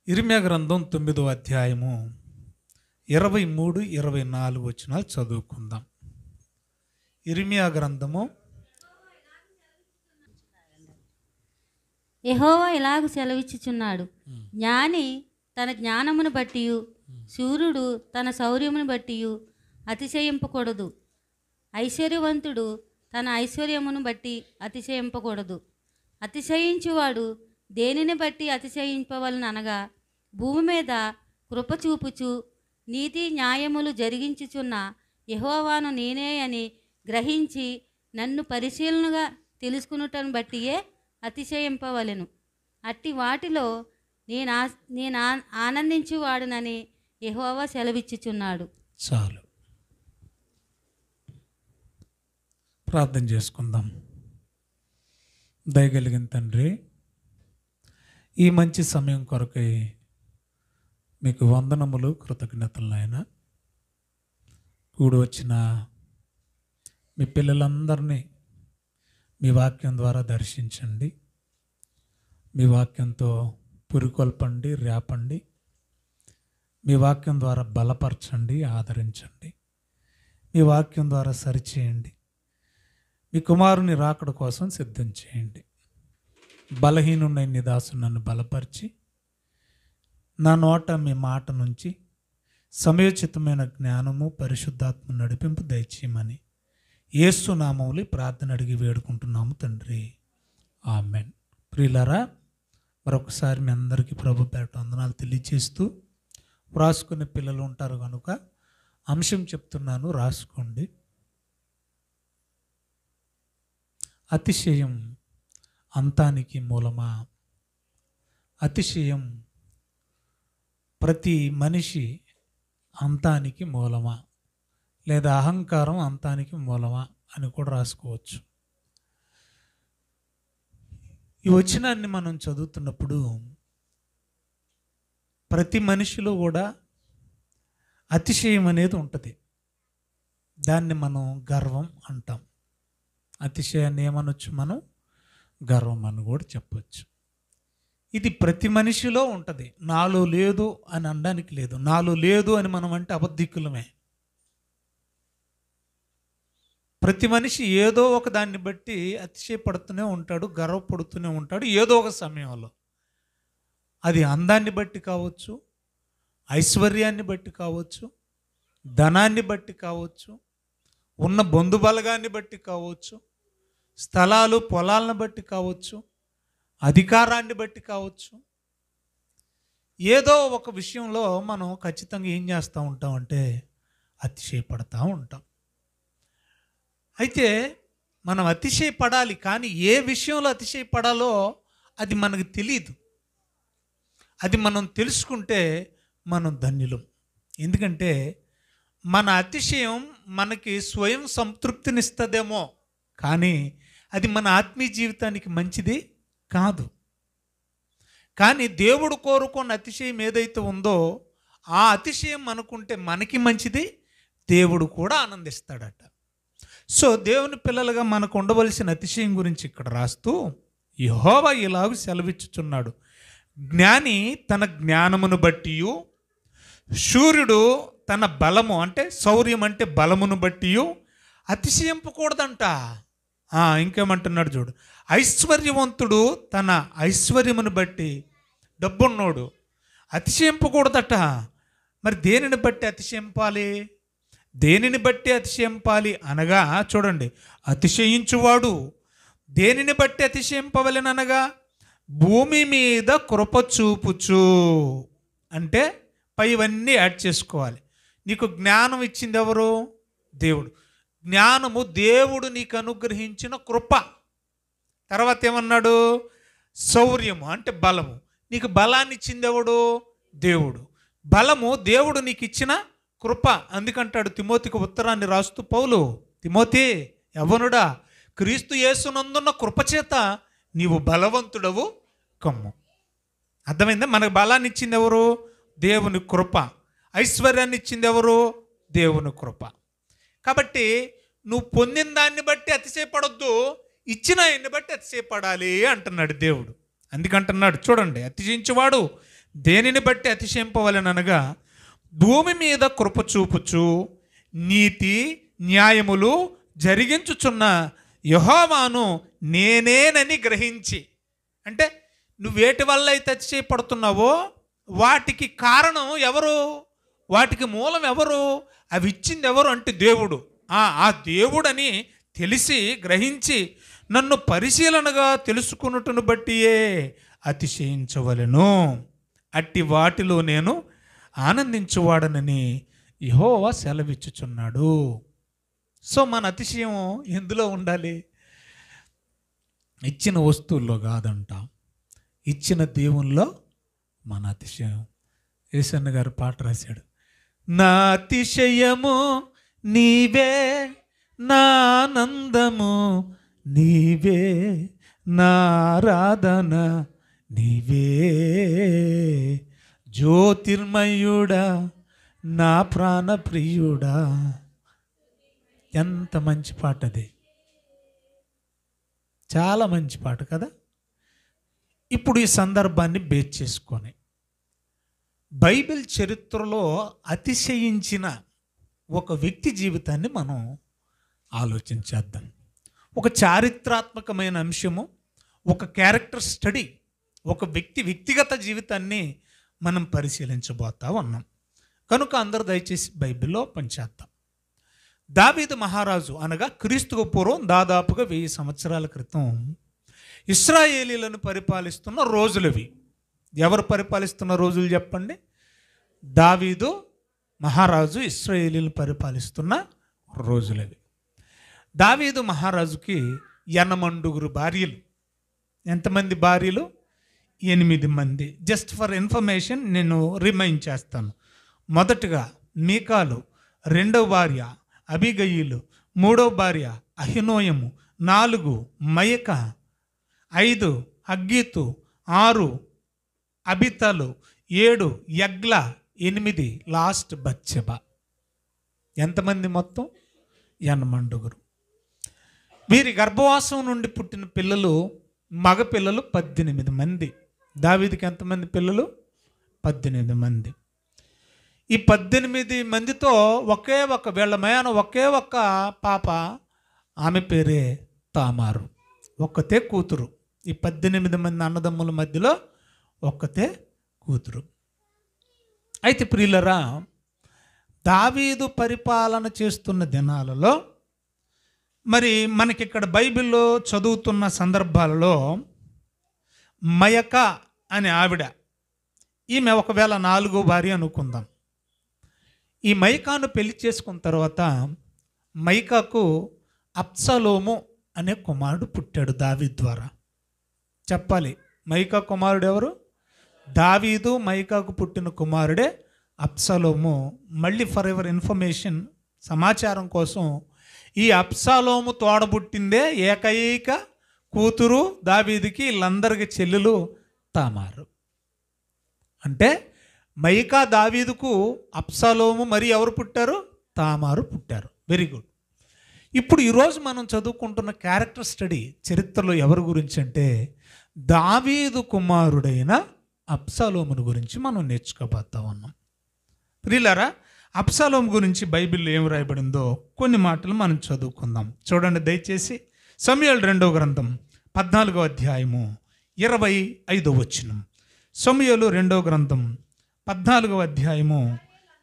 ఇర్మీయా గ్రంథం 9వ అధ్యాయము 23, 24 వచనాలు చదువుకుందాం. ఇర్మీయా గ్రంథము. యెహోవా ఇలాగు సెలవిచ్చుచున్నాడు, జ్ఞాని తన జ్ఞానమును బట్టి, శూరుడు తన శౌర్యమును బట్టి అతిశయింపకూడదు. ఐశ్వర్యవంతుడు తన ఐశ్వర్యమును బట్టి అతిశయింపకూడదు. అతిశయించువాడు దేనిని బట్టి అతిశయింపవలను అనగా, భూమి మీద కృప చూపుచు నీతి న్యాయములు జరిగించుచున్న యెహోవాను నేనే అని గ్రహించి నన్ను పరిశీలనగా తెలుసుకునుటను బట్టియే అతిశయింపవలెను. అట్టి వాటిలో నేను ఆనందించువాడునని యెహోవా సెలవిచ్చుచున్నాడు. చాలు, ప్రార్థన చేసుకుందాం. దయగలిగిన తండ్రి, ఈ మంచి సమయం కొరకై మీకు వందనములు, కృతజ్ఞతలు నాయన. కూడి వచ్చిన మీ పిల్లలందరినీ మీ వాక్యం ద్వారా దర్శించండి. మీ వాక్యంతో పురికొల్పండి, రేపండి. మీ వాక్యం ద్వారా బలపరచండి, ఆదరించండి. మీ వాక్యం ద్వారా సరిచేయండి. మీ కుమారుని రాకడ కోసం సిద్ధం చేయండి. బలహీనుడైన నీ దాసుని నన్ను బలపరిచి, నా నోట మీ మాట నుంచి సమయోచితమైన జ్ఞానము, పరిశుద్ధాత్మ నడిపింపు దయచేయమని యేసు నామములో ప్రార్థన అడిగి వేడుకుంటున్నాము తండ్రి, ఆమెన్. ప్రియులారా, మరొకసారి మీ అందరికీ ప్రభు పేట వందనాలు తెలియచేస్తూ, రాసుకునే పిల్లలు ఉంటారు కనుక అంశం చెప్తున్నాను, రాసుకోండి. అతిశయం అంతానికి మూలమా? అతిశయం ప్రతి మనిషి అంతానికి మూలమా, లేదా అహంకారం అంతానికి మూలమా అని కూడా రాసుకోవచ్చు. ఈ వచనాన్ని మనం చదువుతున్నప్పుడు ప్రతి మనిషిలో కూడా అతిశయం అనేది ఉంటుంది. దాన్ని మనం గర్వం అంటాం. అతిశయాన్ని ఏమనొచ్చు మనం? గర్వం అని కూడా చెప్పచ్చు. ఇది ప్రతి మనిషిలో ఉంటుంది. నాలో లేదు అని అనడానికి లేదు. నాలో లేదు అని మనం అంటే అబద్ధికులమే. ప్రతి మనిషి ఏదో ఒక దాన్ని బట్టి అతిశయపడుతూనే ఉంటాడు, గర్వపడుతూనే ఉంటాడు ఏదో ఒక సమయంలో. అది అందాన్ని బట్టి కావచ్చు, ఐశ్వర్యాన్ని బట్టి కావచ్చు, ధనాన్ని బట్టి కావచ్చు, ఉన్న బంధుబలగాన్ని బట్టి కావచ్చు, స్థలాలు పొలాలను బట్టి కావచ్చు, అధికారాన్ని బట్టి కావచ్చు. ఏదో ఒక విషయంలో మనం ఖచ్చితంగా ఏం చేస్తూ ఉంటామంటే అతిశయపడతా ఉంటాం. అయితే మనం అతిశయపడాలి, కానీ ఏ విషయంలో అతిశయపడాలో అది మనకు తెలియదు. అది మనం తెలుసుకుంటే మనం ధన్యులం. ఎందుకంటే మన అతిశయం మనకి స్వయం సంతృప్తినిస్తుందేమో, కానీ అది మన ఆత్మీయ జీవితానికి మంచిది కాదు. కానీ దేవుడు కోరుకున్న అతిశయం ఏదైతే ఉందో ఆ అతిశయం అనుకుంటే మనకి మంచిది, దేవుడు కూడా ఆనందిస్తాడట. సో దేవుని పిల్లలుగా మనకు ఉండవలసిన అతిశయం గురించి ఇక్కడ రాస్తూ యెహోవా ఇలాగూ సెలవిచ్చుచున్నాడు, జ్ఞాని తన జ్ఞానమును బట్టి, శూరుడు తన బలము అంటే శౌర్యం అంటే బలమును బట్టి అతిశయింపకూడదంట. ఇంకేమంటున్నాడు చూడు, ఐశ్వర్యవంతుడు తన ఐశ్వర్యమును బట్టి, డబ్బున్నోడు అతిశయింపకూడదట. మరి దేనిని బట్టి అతిశయింపాలి? దేనిని బట్టి అతిశయింపాలి అనగా చూడండి, అతిశయించువాడు దేనిని బట్టి అతిశయింపవలెననగా, భూమి మీద కృప చూపుచు. అంటే పైవన్నీ యాడ్ చేసుకోవాలి. నీకు జ్ఞానం ఇచ్చింది ఎవరు? దేవుడు. జ్ఞానము దేవుడు నీకు అనుగ్రహించిన కృప. తర్వాత ఏమన్నాడు? శౌర్యము అంటే బలము. నీకు బలాన్ని ఇచ్చింది ఎవడు? దేవుడు. బలము దేవుడు నీకు ఇచ్చిన కృప. అందుకంటాడు తిమోతికి ఉత్తరాన్ని రాస్తూ పౌలు, తిమోతి యవ్వనుడా, క్రీస్తు యేసునందున్న కృపచేత నీవు బలవంతుడవు కమ్ము. అర్థమైందా? మనకు బలాన్ని ఇచ్చింది ఎవరు? దేవుని కృప. ఐశ్వర్యాన్ని ఇచ్చింది ఎవరు? దేవుని కృప. కాబట్టి నువ్వు పొందిన దాన్ని బట్టి అతిశయపడొద్దు, ఇచ్చిన ఆయన్ని బట్టి అతిశయపడాలి అంటున్నాడు దేవుడు. అందుకంటున్నాడు చూడండి, అతిశయించువాడు దేనిని బట్టి అతిశయింపవలెననగా భూమి మీద కృప చూపుచు నీతి న్యాయములు జరిగించుచున్న యెహోవాను నేనేనని గ్రహించి. అంటే నువ్వేటి వల్ల అయితే అతిశయపడుతున్నావో వాటికి కారణం ఎవరు, వాటికి మూలం ఎవరు, అవి ఇచ్చింది ఎవరు అంటే దేవుడు. ఆ దేవుడని తెలిసి గ్రహించి నన్ను పరిశీలనగా తెలుసుకున్నట్టును బట్టియే అతిశయించవలెను. అట్టి వాటిలో నేను ఆనందించువాడనని యెహోవా సెలవిచ్చుచున్నాడు. సో మన అతిశయం ఎందులో ఉండాలి? ఇచ్చిన వస్తువుల్లో కాదంట, ఇచ్చిన దేవుల్లో మన అతిశయం. యేసన్న గారు పాట రాశాడు, నా అతిశయము నీవే, నా ఆనందము నీవే, నా ఆరాధన నీవే, జ్యోతిర్మయుడా నా ప్రాణప్రియుడా. ఎంత మంచి పాట అది, చాలా మంచి పాట కదా. ఇప్పుడు ఈ సందర్భాన్ని బేస్ చేసుకొని బైబిల్ చరిత్రలో అతిశయించిన ఒక వ్యక్తి జీవితాన్ని మనం ఆలోచించేద్దాం. ఒక చారిత్రాత్మకమైన అంశము, ఒక క్యారెక్టర్ స్టడీ, ఒక వ్యక్తిగత జీవితాన్ని మనం పరిశీలించబోతా ఉన్నాం. కనుక అందరూ దయచేసి బైబిల్లో పనిచేద్దాం. దావీదు మహారాజు అనగా క్రీస్తుకు పూర్వం దాదాపుగా 1000 సంవత్సరాల క్రితం ఇశ్రాయేలీలను పరిపాలిస్తున్న రోజులవి. ఎవరు పరిపాలిస్తున్న రోజులు చెప్పండి? దావీదు మహారాజు ఇశ్రాయేలీలను పరిపాలిస్తున్న రోజులవి. దావీదు మహారాజుకి 80 భార్యలు. ఎంతమంది భార్యలు? 8 మంది. జస్ట్ ఫర్ ఇన్ఫర్మేషన్ నేను రిమైండ్ చేస్తాను. మొదటగా మీకాలు, రెండవ భార్య అబిగయీలు, మూడవ భార్య అహినోయము, 4 మయక, 5 హగ్గీతు, 6 అబితలు, 7 యగ్ల, 8 లాస్ట్ బత్షెబ. ఎంతమంది మొత్తం? 80. వీరి గర్భవాసం నుండి పుట్టిన పిల్లలు, మగ పిల్లలు 18 మంది. దావీదుకి ఎంతమంది పిల్లలు? 18 మంది. ఈ 18 మందితో వీళ్ళ మయాన ఒకే ఒక్క పాప, ఆమె పేరే తామారు. ఒక్కతే కూతురు. ఈ 18 మంది అన్నదమ్ముల మధ్యలో ఒక్కతే కూతురు. అయితే ప్రియులరా, దావీదు పరిపాలన చేస్తున్న దినాలలో మరి మనకిక్కడ బైబిల్లో చదువుతున్న సందర్భాలలో మయక అనే ఆవిడ, ఈమె ఒకవేళ 4వ భార్య అనుకుందాం. ఈ మైకాను పెళ్లి చేసుకున్న తర్వాత మైకాకు అబ్షలోము అనే కుమారుడు పుట్టాడు దావీదు ద్వారా. చెప్పాలి, మైకా కుమారుడు ఎవరు? దావీదు మైకాకు పుట్టిన కుమారుడే అబ్షలోము. మళ్ళీ ఫర్ ఎవర్ ఇన్ఫర్మేషన్, సమాచారం కోసం, ఈ అబ్షలోము తోడబుట్టిందే ఏకైక కూతురు దావీదుకి. వీళ్ళందరికీ చెల్లెలు తామారు. అంటే మైకా దావీదుకు, అబ్షలోము మరి ఎవరు పుట్టారు? తామారు పుట్టారు. Very good. ఇప్పుడు ఈరోజు మనం చదువుకుంటున్న క్యారెక్టర్ స్టడీ చరిత్రలో ఎవరి గురించి అంటే దావీదు కుమారుడైన అబ్షలోమును గురించి మనం నేర్చుకోబోతా ఉన్నాం. ప్రియులారా, అబ్షలోము గురించి బైబిల్లో ఏం రాయబడిందో కొన్ని మాటలు మనం చదువుకుందాం. చూడండి దయచేసి. సమూయేలు 2వ గ్రంథం 14వ అధ్యాయము 25వ వచనం. సమూయేలు 2వ గ్రంథం 14వ అధ్యాయము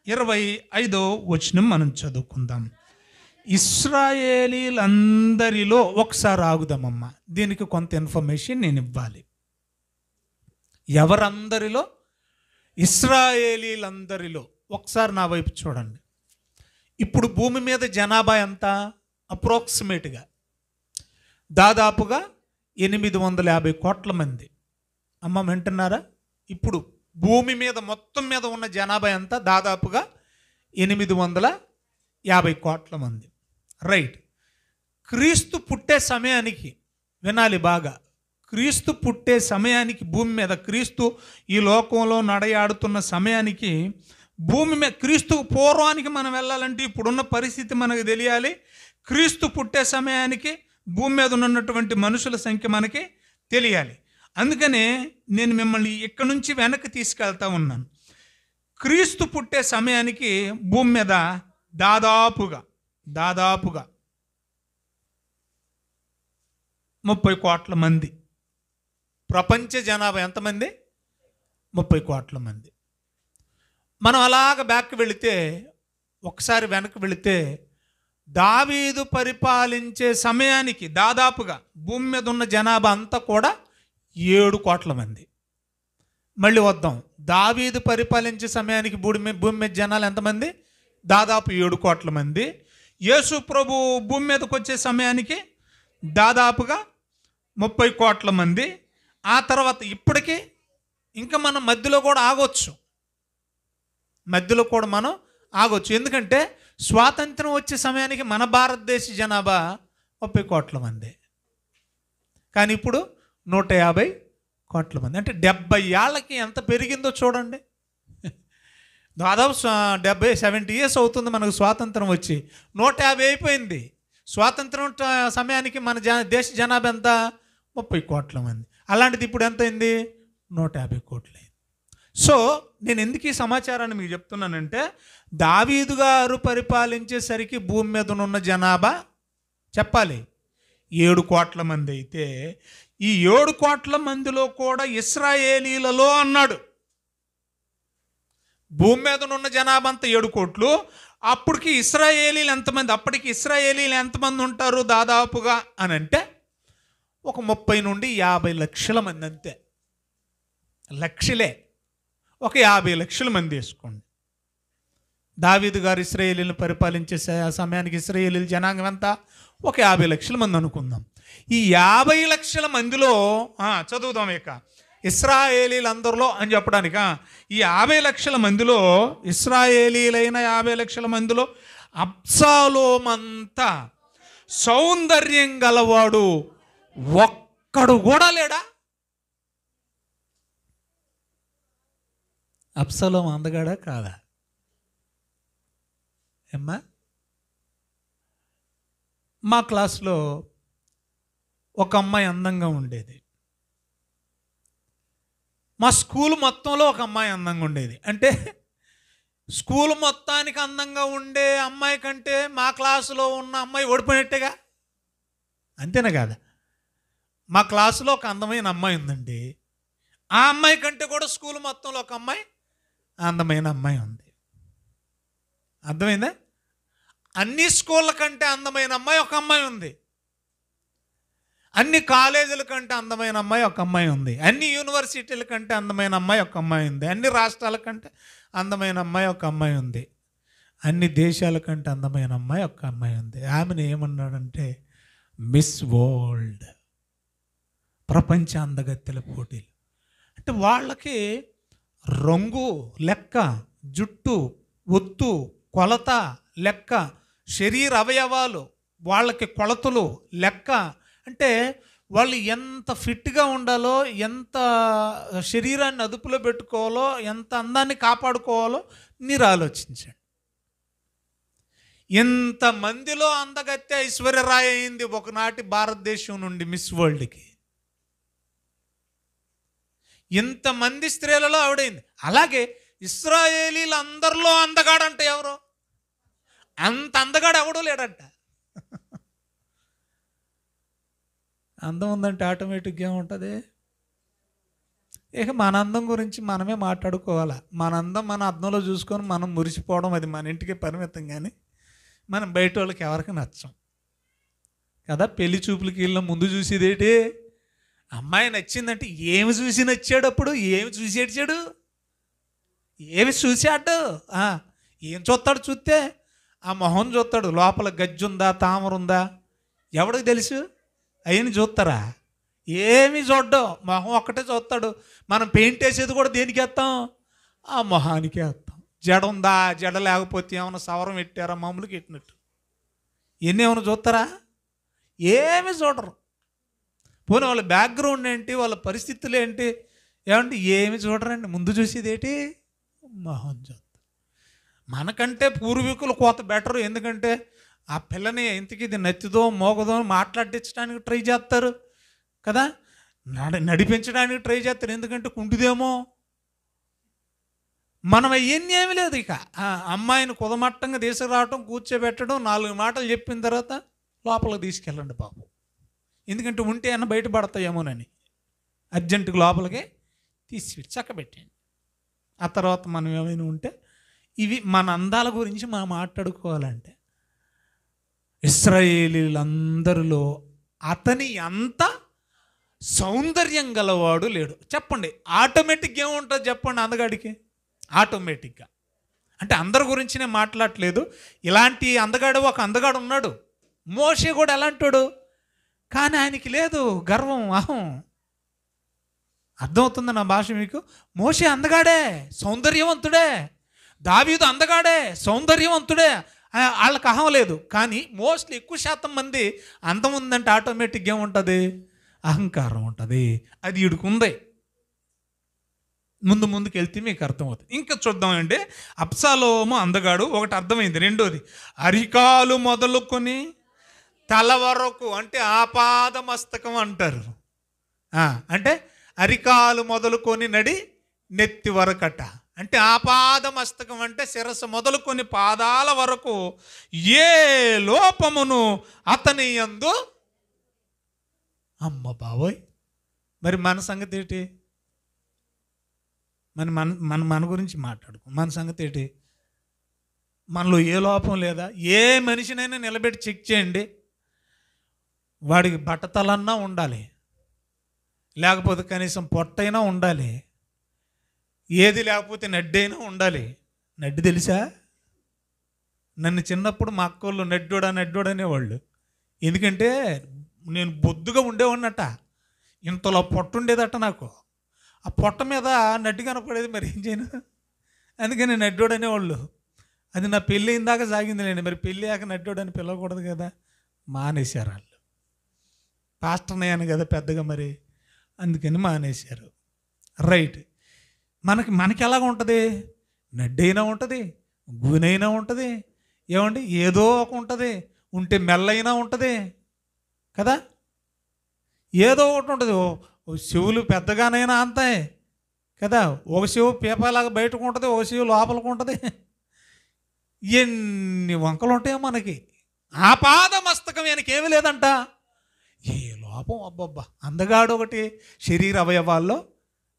25వ వచనం మనం చదువుకుందాం. ఇశ్రాయేలీలందరిలో ఒకసారి ఆగుదామమ్మా, దీనికి కొంత ఇన్ఫర్మేషన్ నేను ఇవ్వాలి. ఎవరందరిలో? ఇశ్రాయేలీలందరిలో. ఒకసారి నా వైపు చూడండి. ఇప్పుడు భూమి మీద జనాభా ఎంత? అప్రాక్సిమేట్గా దాదాపుగా 850 కోట్ల మంది. అమ్మ వింటున్నారా? ఇప్పుడు భూమి మీద మొత్తం మీద ఉన్న జనాభా ఎంత? దాదాపుగా 850 కోట్ల మంది. రైట్. క్రీస్తు పుట్టే సమయానికి, వినాలి బాగా, క్రీస్తు పుట్టే సమయానికి భూమి మీద, క్రీస్తు ఈ లోకంలో నడయాడుతున్న సమయానికి భూమి మీద, క్రీస్తుకు పూర్వానికి మనం వెళ్ళాలంటే ఇప్పుడున్న పరిస్థితి మనకు తెలియాలి. క్రీస్తు పుట్టే సమయానికి భూమి మీద ఉన్నటువంటి మనుషుల సంఖ్య మనకి తెలియాలి. అందుకనే నేను మిమ్మల్ని ఇక్కడి నుంచి వెనక్కి తీసుకెళ్తా ఉన్నాను. క్రీస్తు పుట్టే సమయానికి భూమి మీద దాదాపుగా 30 కోట్ల మంది. ప్రపంచ జనాభా ఎంతమంది? 30 కోట్ల మంది. మనం అలాగ బ్యాక్ వెళితే, ఒకసారి వెనక్కి వెళితే, దావీదు పరిపాలించే సమయానికి దాదాపుగా భూమి మీద ఉన్న జనాభా అంతా కూడా 7 కోట్ల మంది. మళ్ళీ వద్దాం, దావీదు పరిపాలించే సమయానికి భూమి మీద జనాలు ఎంతమంది? దాదాపు 7 కోట్ల మంది. యేసు ప్రభు భూమి మీదకి వచ్చే సమయానికి దాదాపుగా 30 కోట్ల మంది. ఆ తర్వాత ఇప్పటికీ ఇంకా మనం మధ్యలో కూడా ఆగొచ్చు. ఎందుకంటే స్వాతంత్రం వచ్చే సమయానికి మన భారతదేశ జనాభా 30 కోట్ల మంది, కానీ ఇప్పుడు 150 కోట్ల మంది. అంటే 70 ఏళ్ళకి ఎంత పెరిగిందో చూడండి. దాదాపు 70 ఇయర్స్ అవుతుంది మనకు స్వాతంత్రం వచ్చి. 150 అయిపోయింది. స్వాతంత్రం సమయానికి మన దేశ జనాభా ఎంత? 30 కోట్ల మంది. అలాంటిది ఇప్పుడు ఎంత అయింది? 150 కోట్లు అయింది. సో నేను ఎందుకు ఈ సమాచారాన్ని మీకు చెప్తున్నానంటే, దావీదు గారు పరిపాలించేసరికి భూమి మీద ఉన్న జనాభా చెప్పాలి 7 కోట్ల మంది అయితే, ఈ 7 కోట్ల మందిలో కూడా ఇశ్రాయేలీలలో అన్నాడు. భూమి మీద ఉన్న జనాభా అంతా 7 కోట్లు. అప్పటికి ఇశ్రాయేలీలు ఎంతమంది ఉంటారు దాదాపుగా అని అంటే, ఒక 30 నుండి 50 లక్షల మంది. అంతే, లక్షలే. ఒక 50 లక్షల మంది వేసుకోండి. దావీదు గారు ఇశ్రాయేలీలను పరిపాలించే సమయానికి ఇశ్రాయేలీల జనాంగం ఎంత? ఒక 50 లక్షల మంది అనుకుందాం. ఈ 50 లక్షల మందిలో చదువుదాం ఇక, ఇశ్రాయేలీలందరిలో అని చెప్పడానిక, ఈ 50 లక్షల మందిలో, ఇశ్రాయేలీలైన 50 లక్షల మందిలో అబ్షాలోమంతా సౌందర్యం గలవాడు ఒక్కడు కూడా లేడా? అబ్షాలోము అందగాడా కాదా? ఏమ్మా, మా క్లాస్లో ఒక అమ్మాయి అందంగా ఉండేది. మా స్కూల్ మొత్తంలో ఒక అమ్మాయి అందంగా ఉండేది. అంటే స్కూల్ మొత్తానికి అందంగా ఉండే అమ్మాయి కంటే మా క్లాసులో ఉన్న అమ్మాయి ఓడిపోయినట్టేగా, అంతేనా కాదా? మా క్లాసులో ఒక అందమైన అమ్మాయి ఉందండి. ఆ అమ్మాయి కంటే కూడా స్కూల్ మొత్తంలో ఒక అమ్మాయి అందమైన అమ్మాయి ఉంది. అర్థమైందా? అన్ని స్కూళ్ళ కంటే అందమైన అమ్మాయి ఒక అమ్మాయి ఉంది. అన్ని కాలేజీల కంటే అందమైన అమ్మాయి ఒక అమ్మాయి ఉంది. అన్ని యూనివర్సిటీల కంటే అందమైన అమ్మాయి ఒక అమ్మాయి ఉంది. అన్ని రాష్ట్రాల కంటే అందమైన అమ్మాయి ఒక అమ్మాయి ఉంది. అన్ని దేశాల కంటే అందమైన అమ్మాయి ఒక అమ్మాయి ఉంది. ఆమెను ఏమన్నాడంటే మిస్ వరల్డ్, ప్రపంచ అందగత్తెల పోటీలు. అంటే వాళ్ళకి రంగు లెక్క, జుట్టు, ఒత్తు, కొలత లెక్క, శరీర అవయవాలు వాళ్ళకి కొలతలు లెక్క. అంటే వాళ్ళు ఎంత ఫిట్గా ఉండాలో, ఎంత శరీరాన్ని అదుపులో పెట్టుకోవాలో, ఎంత అందాన్ని కాపాడుకోవాలో మీరు ఆలోచించండి. ఎంతమందిలో అందగత్తె ఐశ్వర్యరాయ్ అయింది ఒకనాటి భారతదేశం నుండి మిస్ వరల్డ్కి. ఇంతమంది స్త్రీలలో ఆవిడైంది. అలాగే ఇశ్రాయేలీలు అందరిలో అందగాడంటే ఎవరు? అంత అందగాడు ఎవడూ లేడంట. అందం ఉందంటే ఆటోమేటిక్గా ఏముంటుంది? ఇక మన అందం గురించి మనమే మాట్లాడుకోవాలా. మన అందం మన అద్దంలో చూసుకొని మనం మురిసిపోవడం అది మన ఇంటికి పరిమితం, కానీ మనం బయట వాళ్ళకి ఎవరికి నచ్చం కదా. పెళ్లి చూపులకి వెళ్ళిన ముందు చూసేదేంటి? అమ్మాయి నచ్చిందంటే ఏమి చూసి నచ్చాడు? అప్పుడు ఏమి చూసి ఏడ్చాడు? ఏమి చూశాడు? ఏం చూస్తాడు? చూస్తే ఆ మొహం చూస్తాడు, లోపల గజ్జుందా తామరుందా ఎవడికి తెలుసు? అవన్నీ చూస్తారా? ఏమి చూడ్డం, మొహం ఒక్కటే చూస్తాడు. మనం పెయింట్ వేసేది కూడా దేనికి వేస్తాం? ఆ మొహానికి వేస్తాం. జడ ఉందా, జడ లేకపోతే ఏమైనా సవరం పెట్టారా మామూలుకి పెట్టినట్టు. ఎన్ని ఏమైనా చూస్తారా? ఏమి చూడరు. పోనీ వాళ్ళ బ్యాక్గ్రౌండ్ ఏంటి, వాళ్ళ పరిస్థితులు ఏంటి, ఏమంటే ఏమి చూడరండి. ముందు చూసేది ఏంటి? మొహం చూస్తారు. మనకంటే పూర్వీకులు కోత బెటరు. ఎందుకంటే ఆ పిల్లని ఇంతకీ ఇది నచ్చిదో మోగదో మాట్లాడించడానికి ట్రై చేస్తారు కదా. నడిపించడానికి ట్రై చేస్తారు, ఎందుకంటే కుంటిదేమో. మనం అవన్నీ ఏమీ లేదు. ఇక ఆ అమ్మాయిని కుదమట్టంగా తీసుకురావటం, కూర్చోబెట్టడం, 4 మాటలు చెప్పిన తర్వాత లోపలికి తీసుకెళ్ళండి బాబు, ఎందుకంటే ఉంటే అన్న బయటపడతాయేమోనని అర్జెంటుగా లోపలికి తీసి చక్కబెట్టండి. ఆ తర్వాత మనం ఏమైనా ఉంటే ఇవి మన అందాల గురించి మనం మాట్లాడుకోవాలంటే, ఇశ్రాయేలీలందరిలో అతని అంత సౌందర్యం గలవాడు లేడు. చెప్పండి, ఆటోమేటిక్గా ఏముంటుంది చెప్పండి అందగాడికి? ఆటోమేటిక్గా అంటే అందరి గురించి నేను మాట్లాడట్లేదు, ఇలాంటి అందగాడు ఒక అందగాడు ఉన్నాడు. మోషే కూడా ఎలాంటాడు, కానీ ఆయనకి లేదు గర్వం, అహం. అర్థమవుతుంది నా భాష మీకు? మోషే అందగాడే, సౌందర్యవంతుడే. దావీదు అందగాడే, సౌందర్యవంతుడే. వాళ్ళకి అహం లేదు. కానీ మోస్ట్లీ ఎక్కువ శాతం మంది అందం ఉందంటే ఆటోమేటిక్గా ఏముంటుంది? అహంకారం ఉంటుంది. అది ఈడుకుంది. ముందుకు వెళ్తే మీకు అర్థమవుతుంది. ఇంకా చూద్దామండి. అబ్షాలోము అందగాడు, ఒకటి అర్థమైంది. రెండోది, అరికాలు మొదలుకొని తల వరకు, అంటే ఆపాద మస్తకం అంటారు. అంటే అరికాలు మొదలుకొని నడి నెత్తి వరకట. అంటే ఆపాద మస్తకం అంటే శిరస్సు మొదలుకొని పాదాల వరకు ఏ లోపమును అతని యందు. అమ్మ బాబోయ్, మరి మన సంగతి ఏంటి? మన గురించి మాట్లాడుకో. మన సంగతి ఏంటి? మనలో ఏ లోపం లేదా? ఏ మనిషినైనా నిలబెట్టి చెక్ చేయండి, వాడికి బట్టతలన్నా ఉండాలి, లేకపోతే కనీసం పొట్టైనా ఉండాలి, ఏది లేకపోతే నడ్డైనా ఉండాలి. నడ్డి తెలుసా? నన్ను చిన్నప్పుడు మా అక్కోళ్ళు నడ్డోడు అనేవాళ్ళు. ఎందుకంటే నేను బొద్దుగా ఉండేవాడినట, ఇంతలో పొట్ట ఉండేదట నాకు. ఆ పొట్ట మీద నడ్డి కనపడేది, మరి ఏం చేయను, అందుకని నడ్డోడు అనేవాళ్ళు. అది నా పెళ్ళి అయిందాక సాగింది లేండి. మరి పెళ్ళి అయ్యాక నడ్డోడు అని పిలవకూడదు కదా, మానేశారు వాళ్ళు. పాస్టర్ని అయ్యాను కదా పెద్దగా, మరి అందుకని మానేశారు. రైట్. మనకి ఎలాగ ఉంటుంది? నడ్డైనా ఉంటుంది, గూనైనా ఉంటుంది, ఏమండి ఏదో ఒక ఉంటుంది, ఉంటే మెల్లైనా ఉంటుంది కదా, ఏదో ఒకటి ఉంటుంది. చెవులు పెద్దగానైనా అంతే కదా, ఒక చెవు పీపలాగా బయటకు ఉంటుంది, ఒక చెవు లోపలికి ఉంటుంది. ఎన్ని వంకలు ఉంటాయో మనకి. ఆపాద మస్తకం ఆయనకేమీ లేదంట. ఏ లోపం, అబ్బబ్బా, అందగాడు ఒకటి, శరీర అవయవాల్లో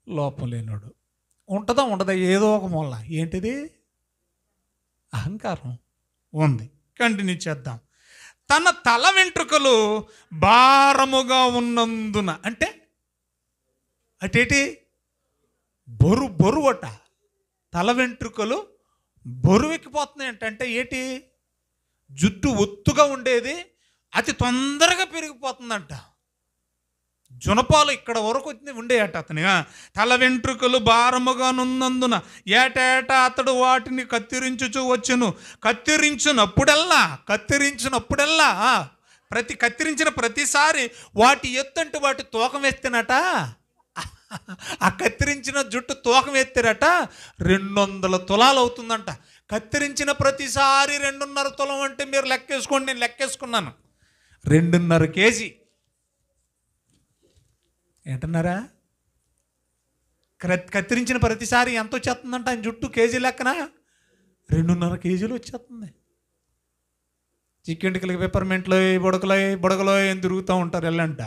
లోపం లేనాడు. ఉంటుందా ఉండదా? ఏదో ఒక మూల. ఏంటిది? అహంకారం ఉంది. కంటిన్యూ చేద్దాం. తన తల వెంట్రుకలు భారముగా ఉన్నందున, అంటే అటేటి బరువట. తల వెంట్రుకలు బరువెక్కిపోతున్నాయి అంటే ఏంటి? జుట్టు ఒత్తుగా ఉండేది అతి తొందరగా పెరిగిపోతుందంట. జునపాలు ఇక్కడ వరకు ఉండేయట అతని. తల వెంట్రుకలు భారముగా నున్నందున ఏటేటా అతడు వాటిని కత్తిరించుచూ వచ్చును. కత్తిరించినప్పుడల్లా కత్తిరించిన ప్రతిసారి వాటి ఎత్తంటే వాటి తూకం వేస్తేనట, ఆ కత్తిరించిన జుట్టు తూకం ఎత్తారట 200 తులాలు అవుతుందంట. కత్తిరించిన ప్రతిసారి 2.5 తులం అంటే మీరు లెక్కేసుకోండి, నేను లెక్కేసుకున్నాను. 2.5 కేజీ ఏంటన్నారా? కత్తిరించిన ప్రతిసారి ఎంత వచ్చేస్తుందంట ఆయన జుట్టు? కేజీ లెక్కన 2.5 కేజీలు వచ్చేస్తుంది. చిక్కెంటికలకి పెప్పర్మెంట్లో బుడగలో ఏం తిరుగుతూ ఉంటారు వెళ్ళంట.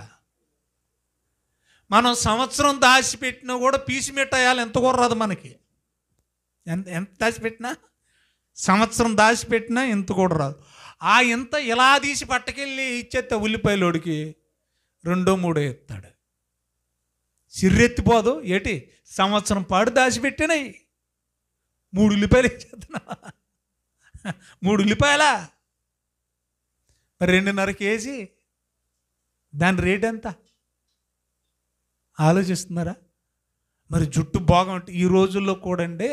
మనం సంవత్సరం దాచిపెట్టినా కూడా పీసి మిఠాయాలు ఎంత కూరరాదు మనకి. ఎంత దాచిపెట్టినా, సంవత్సరం దాచిపెట్టినా ఎంత కూడా రాదు. ఇంత ఇలా తీసి పట్టుకెళ్ళి ఇచ్చేస్తే ఉల్లిపాయలోడికి 2-3 ఎత్తాడు. సిర్రెత్తిపోదు ఏటి? సంవత్సరం పాడు దాచిపెట్టినాయి 3 ఉల్లిపాయలు ఇచ్చేస్తున్నా. 3 ఉల్లిపాయలా? మరి 2.5 కేజీ, దాని రేట్ ఎంత ఆలోచిస్తున్నారా? మరి జుట్టు బాగుంటే ఈ రోజుల్లో కూడా అండి,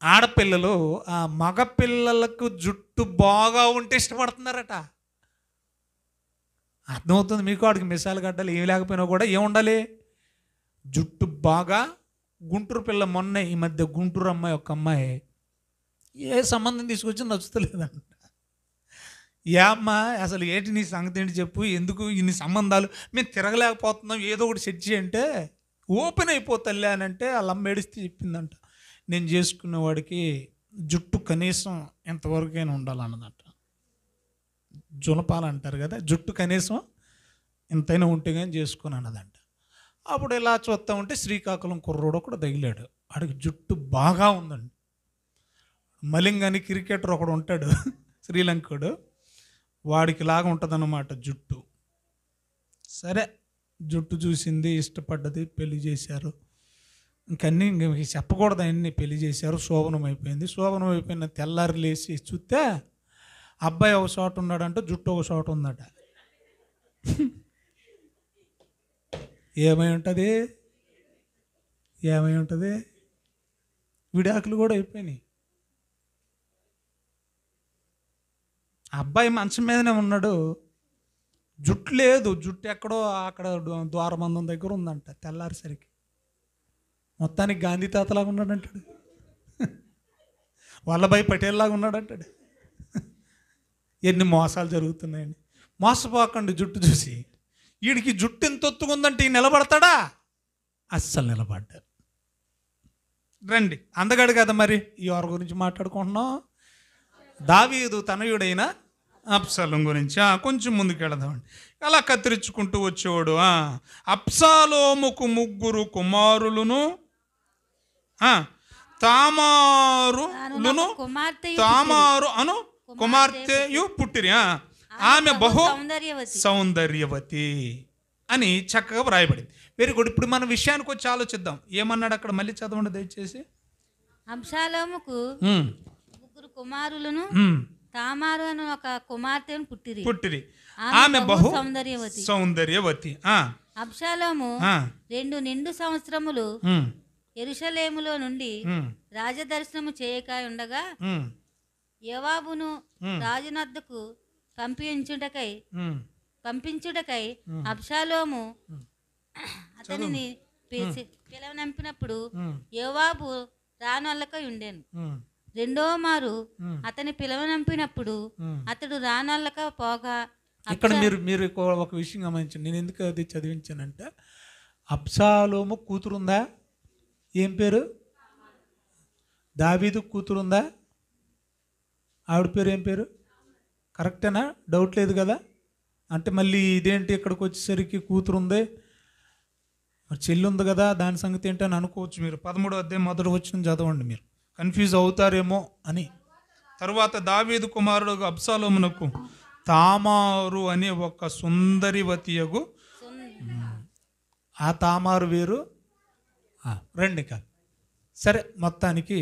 ఆడపిల్లలు ఆ మగపిల్లలకు జుట్టు బాగా ఉంటే ఇష్టపడుతున్నారట. అర్థమవుతుంది మీకు? వాడికి మిసాలు గడ్డలు ఏమి లేకపోయినా కూడా ఏముండాలి? జుట్టు బాగా. గుంటూరు పిల్ల మొన్న ఈ మధ్య గుంటూరు అమ్మాయి, ఒక అమ్మాయి ఏ సంబంధం తీసుకొచ్చి నచ్చుతలేదంట. ఏమ్మా అసలు ఏంటి నీ సంగతి ఏంటి చెప్పు, ఎందుకు ఇన్ని సంబంధాలు, మేము తిరగలేకపోతున్నాం, ఏదో ఒకటి సెట్ చేయంటే ఓపెన్ అయిపోతలే అని అంటే వాళ్ళ అమ్మ ఏడిస్తే చెప్పిందంట, నేను చేసుకునేవాడికి జుట్టు కనీసం ఎంతవరకైనా ఉండాలన్నదంట. జులపాలు అంటారు కదా, జుట్టు కనీసం ఎంతైనా ఉంటే కానీ చేసుకుని అన్నదంట. అప్పుడు ఇలా చూస్తూ ఉంటే శ్రీకాకుళం కుర్రోడు కూడా తగిలాడు. వాడికి జుట్టు బాగా ఉందండి. మలింగ్ అని క్రికెటర్ ఒకడు ఉంటాడు శ్రీలంకుడు, వాడికి లాగా ఉంటుందన్నమాట జుట్టు. సరే జుట్టు చూసింది, ఇష్టపడ్డది, పెళ్లి చేశారు. ఇంకన్నీ ఇంక చెప్పకూడదు, అన్నీ పెళ్లి చేశారు. శోభనం అయిపోయింది. శోభనం అయిపోయిన తెల్లారి లేచి చూస్తే అబ్బాయి ఒక చోట ఉన్నాడంట, జుట్టు ఒక చోట ఉందట. ఏమై ఉంటుంది, ఏమై ఉంటుంది? విడాకులు కూడా అయిపోయినాయి. అబ్బాయి మంచం మీదనే ఉన్నాడు, జుట్టు లేదు, జుట్టు ఎక్కడో అక్కడ ద్వారబంధం దగ్గర ఉందంట. తెల్లారిసరికి మొత్తానికి గాంధీ తాతలాగా ఉన్నాడంటాడు, వల్లభాయ్ పటేల్ లాగా ఉన్నాడంటాడు. ఎన్ని మోసాలు జరుగుతున్నాయండి. మోసపోకండి జుట్టు చూసి. వీడికి జుట్టు ఎంత ఒత్తుకుందంటే ఈ నిలబడతాడా? అస్సలు నిలబడ్డారు. రండి, అందగాడు కదా మరి, ఈ వారి గురించి మాట్లాడుకుంటున్నాం. దావీదు తనయుడైన అబ్షాలోము గురించి కొంచెం ముందుకు వెళదామండి. అలా కత్తిరించుకుంటూ వచ్చేవాడు. అబ్షాలోముకు 3 కుమారులను, తామారు అను కుమార్తెయు పుట్టిరి. ఆమె బహు సౌందర్యవతి అని చక్కగా వ్రాయబడింది. Very good. ఇప్పుడు మన విషయానికి వచ్చి ఆలోచిద్దాం. ఏమన్నాడు అక్కడ, మళ్ళీ చదవండి దయచేసి. అబ్షాలోముకు 3 కుమారులను, తామారు అని ఒక కుమార్తెను పుట్టిరి. ఆమె బహు సౌందర్యవతి. అబ్షాలోము 2 నిండు సంవత్సరములు యెరూషలేములో నుండి రాజదర్శనము చేయక ఉండగా యోవాబును రాజునద్దకు పంపించుటకై అబ్షాలోము అతనిని పిలవనంపినప్పుడు యోవాబు రానొల్లకై ఉండెను. 2వ మారు అతని పిలవనంపినప్పుడు అతడు రానొల్లక పోగా. ఇక్కడ మీరు ఒక విషయం గమనించండి. నేను ఎందుకు అది చదివించానంటే, అబ్షాలోము కూతురుందా? ఏం పేరు? దావీదు కూతురుందా? ఆవిడ పేరు ఏం పేరు? కరెక్టేనా? డౌట్ లేదు కదా? అంటే మళ్ళీ ఇదేంటి ఇక్కడికి వచ్చేసరికి కూతురు ఉంది, మరి చెల్లి ఉంది కదా, దాని సంగతి ఏంటని అనుకోవచ్చు మీరు. 13వ అధ్యాయం మొదటి వచనం చదవండి, మీరు కన్ఫ్యూజ్ అవుతారేమో అని. తరువాత దావీదు కుమారుడు అబ్షాలోమునకు తామారు అనే ఒక సుందరివతియగు, ఆ తామారు వేరు, రండి కాదు. సరే, మొత్తానికి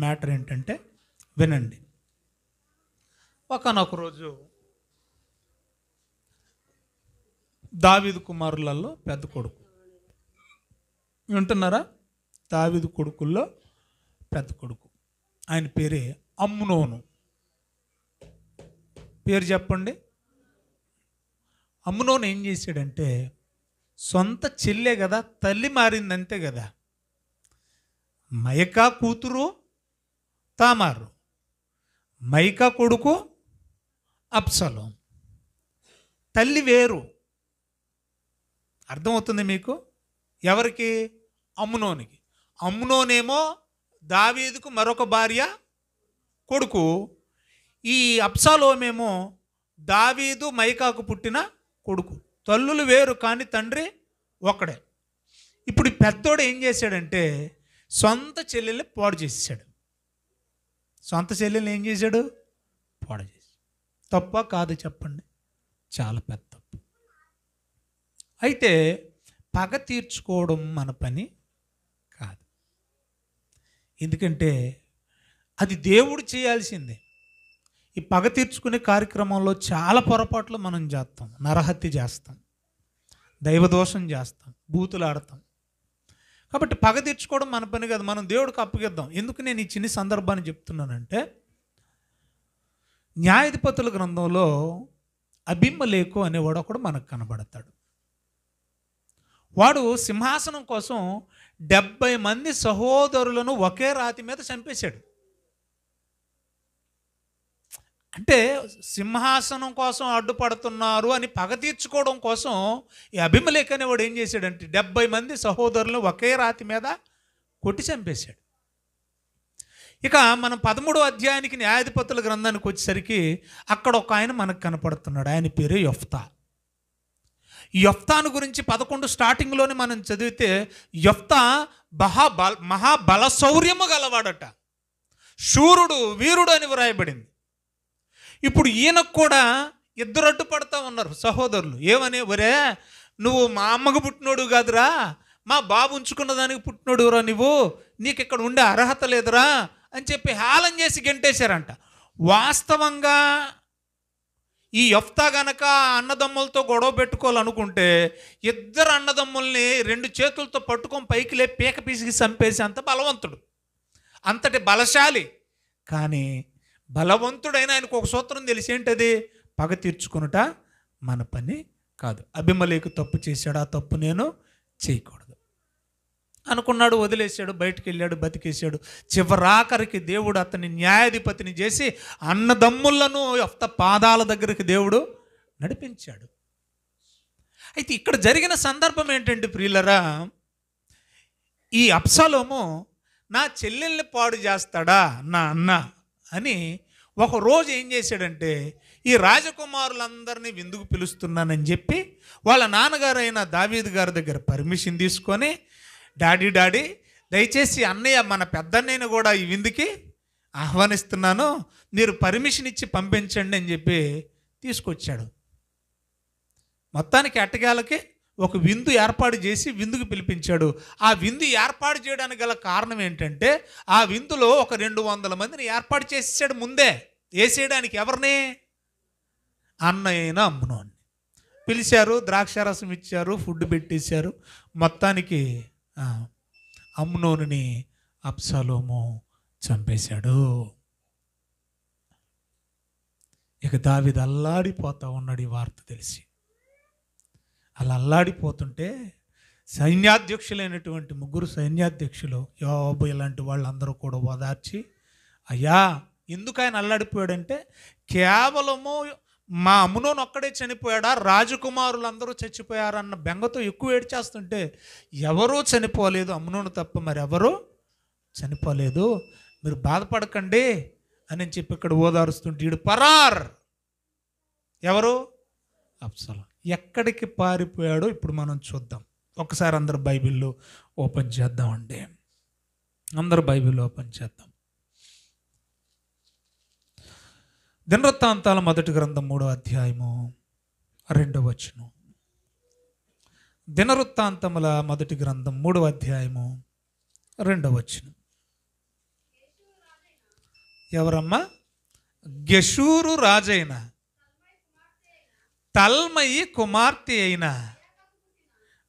మ్యాటర్ ఏంటంటే వినండి. ఒకనొక రోజు దావీదు కుమారులలో పెద్ద కొడుకు, వింటున్నారా? దావీదు కొడుకుల్లో పెద్ద కొడుకు, ఆయన పేరే అమ్నోను. పేరు చెప్పండి. అమ్నోను ఏం చేశాడంటే, సొంత చెల్లె కదా, తల్లి మారిందంతే కదా. మైకా కూతురు తామారు, మైకా కొడుకు అబ్షాలోము. తల్లి వేరు. అర్థమవుతుంది మీకు? ఎవరికి? అమ్నోనికి. అమ్నోనేమో దావీదుకు మరొక భార్య కొడుకు. ఈ అబ్షాలోమేమో దావీదు మైకాకు పుట్టిన కొడుకు. తల్లులు వేరు కానీ తండ్రి ఒకడే. ఇప్పుడు ఈ పెద్దోడు ఏం చేశాడంటే, సొంత చెల్లెల్ని పాడు చేసేసాడు. సొంత చెల్లెల్ని ఏం చేశాడు? పాడు చేసి. తప్ప కాదు చెప్పండి? చాలా పెద్ద తప్పు. అయితే పగ తీర్చుకోవడం మన పని కాదు. ఎందుకంటే అది దేవుడు చేయాల్సిందే. ఈ పగ తీర్చుకునే కార్యక్రమంలో చాలా పొరపాట్లు మనం చేస్తాం. నరహత్య చేస్తాం, దైవదోషం చేస్తాం, బూతులాడతాం. కాబట్టి పగ తీర్చుకోవడం మన పని కాదు, మనం దేవుడికి అప్పగిద్దాం. ఎందుకు నేను ఈ చిన్న సందర్భాన్ని చెప్తున్నానంటే, న్యాయాధిపతుల గ్రంథంలో అబీమెలెకు అనేవాడు ఒకడు మనకు కనబడతాడు. వాడు సింహాసనం కోసం 70 మంది సహోదరులను ఒకే రాతి మీద చంపేశాడు. అంటే సింహాసనం కోసం అడ్డుపడుతున్నారు అని పగ తీర్చుకోవడం కోసం ఈ అబీమెలెకు అనేవాడు ఏం చేశాడంటే 70 మంది సహోదరులు ఒకే రాతి మీద కొట్టి చంపేశాడు. ఇక మనం 13వ అధ్యాయానికి న్యాయాధిపతుల గ్రంథానికి వచ్చేసరికి అక్కడ ఒక ఆయన మనకు కనపడుతున్నాడు. ఆయన పేరు యెఫ్తా. ఈ యెఫ్తాను గురించి 11 స్టార్టింగ్లోనే మనం చదివితే యెఫ్తా మహాబల శౌర్యము గలవాడట, శూరుడు, వీరుడు అని వ్రాయబడింది. ఇప్పుడు ఈయనకు కూడా ఇద్దరు అడ్డుపడతా ఉన్నారు సహోదరులు. ఏమని, ఒరే నువ్వు మా అమ్మకు పుట్టినోడు కాదురా, మా బాబు ఉంచుకున్న దానికి పుట్టినోడురా, నీకు ఇక్కడ ఉండే అర్హత లేదురా అని చెప్పి హేళన చేసి గెంటేశారంట. వాస్తవంగా ఈ యెఫ్తా గనక అన్నదమ్ములతో గొడవ పెట్టుకోవాలనుకుంటే ఇద్దరు అన్నదమ్ముల్ని 2 చేతులతో పట్టుకొని పైకి లేపి పీక పీసికి చంపేసి అంత బలవంతుడు, అంతటి బలశాలి. కానీ బలవంతుడైన ఆయనకు ఒక సూత్రం తెలిసి ఏంటది, పగ తీర్చుకునుట మన పని కాదు. అబీమెలెకు తప్పు చేశాడు, ఆ తప్పు నేను చేయకూడదు అనుకున్నాడు, వదిలేశాడు, బయటికి వెళ్ళాడు, బతికేశాడు. చివరాఖరికి దేవుడు అతని న్యాయాధిపతిని చేసి అన్నదమ్ములను యెఫ్తా పాదాల దగ్గరికి దేవుడు నడిపించాడు. అయితే ఇక్కడ జరిగిన సందర్భం ఏంటంటే ప్రియులరా, ఈ అబ్షాలోము నా చెల్లెల్ని పాడు చేస్తాడా నా అన్న అని ఒకరోజు ఏం చేశాడంటే, ఈ రాజకుమారులందరినీ విందుకు పిలుస్తున్నానని చెప్పి వాళ్ళ నాన్నగారైన దావీదు గారి దగ్గర పర్మిషన్ తీసుకొని, డాడీ దయచేసి అన్నయ్య మన పెద్దన్నయ్యని కూడా ఈ విందుకి ఆహ్వానిస్తున్నాను, మీరు పర్మిషన్ ఇచ్చి పంపించండి అని చెప్పి తీసుకొచ్చాడు. మొత్తానికి ఎట్టకేలకి ఒక విందు ఏర్పాటు చేసి విందుకు పిలిపించాడు. ఆ విందు ఏర్పాటు చేయడానికి గల కారణం ఏంటంటే, ఆ విందులో ఒక 200 మందిని ఏర్పాటు చేసేసాడు ముందే. వేసేయడానికి ఎవరిని, అన్నయ్యన అమ్నోని పిలిచారు, ద్రాక్షారసం ఇచ్చారు, ఫుడ్ పెట్టేశారు. మొత్తానికి అమ్నోనుని అబ్షాలోము చంపేశాడు. ఇక దావీదు అల్లాడిపోతా ఉన్నాడు ఈ వార్త తెలిసి. అలా అల్లాడిపోతుంటే సైన్యాధ్యక్షులైనటువంటి 3 సైన్యాధ్యక్షులు, యోవాబు ఇలాంటి వాళ్ళందరూ కూడా ఓదార్చి, అయ్యా ఎందుకు ఆయన అల్లాడిపోయాడంటే, కేవలము మా అమ్నోను ఒక్కడే చనిపోయాడా, రాజకుమారులందరూ చచ్చిపోయారన్న బెంగతో ఎక్కువ ఏడ్చేస్తుంటే, ఎవరూ చనిపోలేదు అమ్నోను తప్ప మరెవరూ చనిపోలేదు, మీరు బాధపడకండి అని చెప్పి ఇక్కడ ఓదారుస్తుంటే ఈడు పరార్. ఎవరు, అబ్షాలోము. ఎక్కడికి పారిపోయాడో ఇప్పుడు మనం చూద్దాం. ఒకసారి అందరు బైబిల్లో ఓపెన్ చేద్దామండి, అందరు బైబిల్ ఓపెన్ చేద్దాం. దినవృత్తాంతాల మొదటి గ్రంథం 3వ అధ్యాయము 2వ వచనం. దినవృత్తాంతముల మొదటి గ్రంథం 3వ అధ్యాయము 2వ వచనం. ఎవరమ్మా, గెషూరు రాజైన తల్మయి కుమార్తె అయిన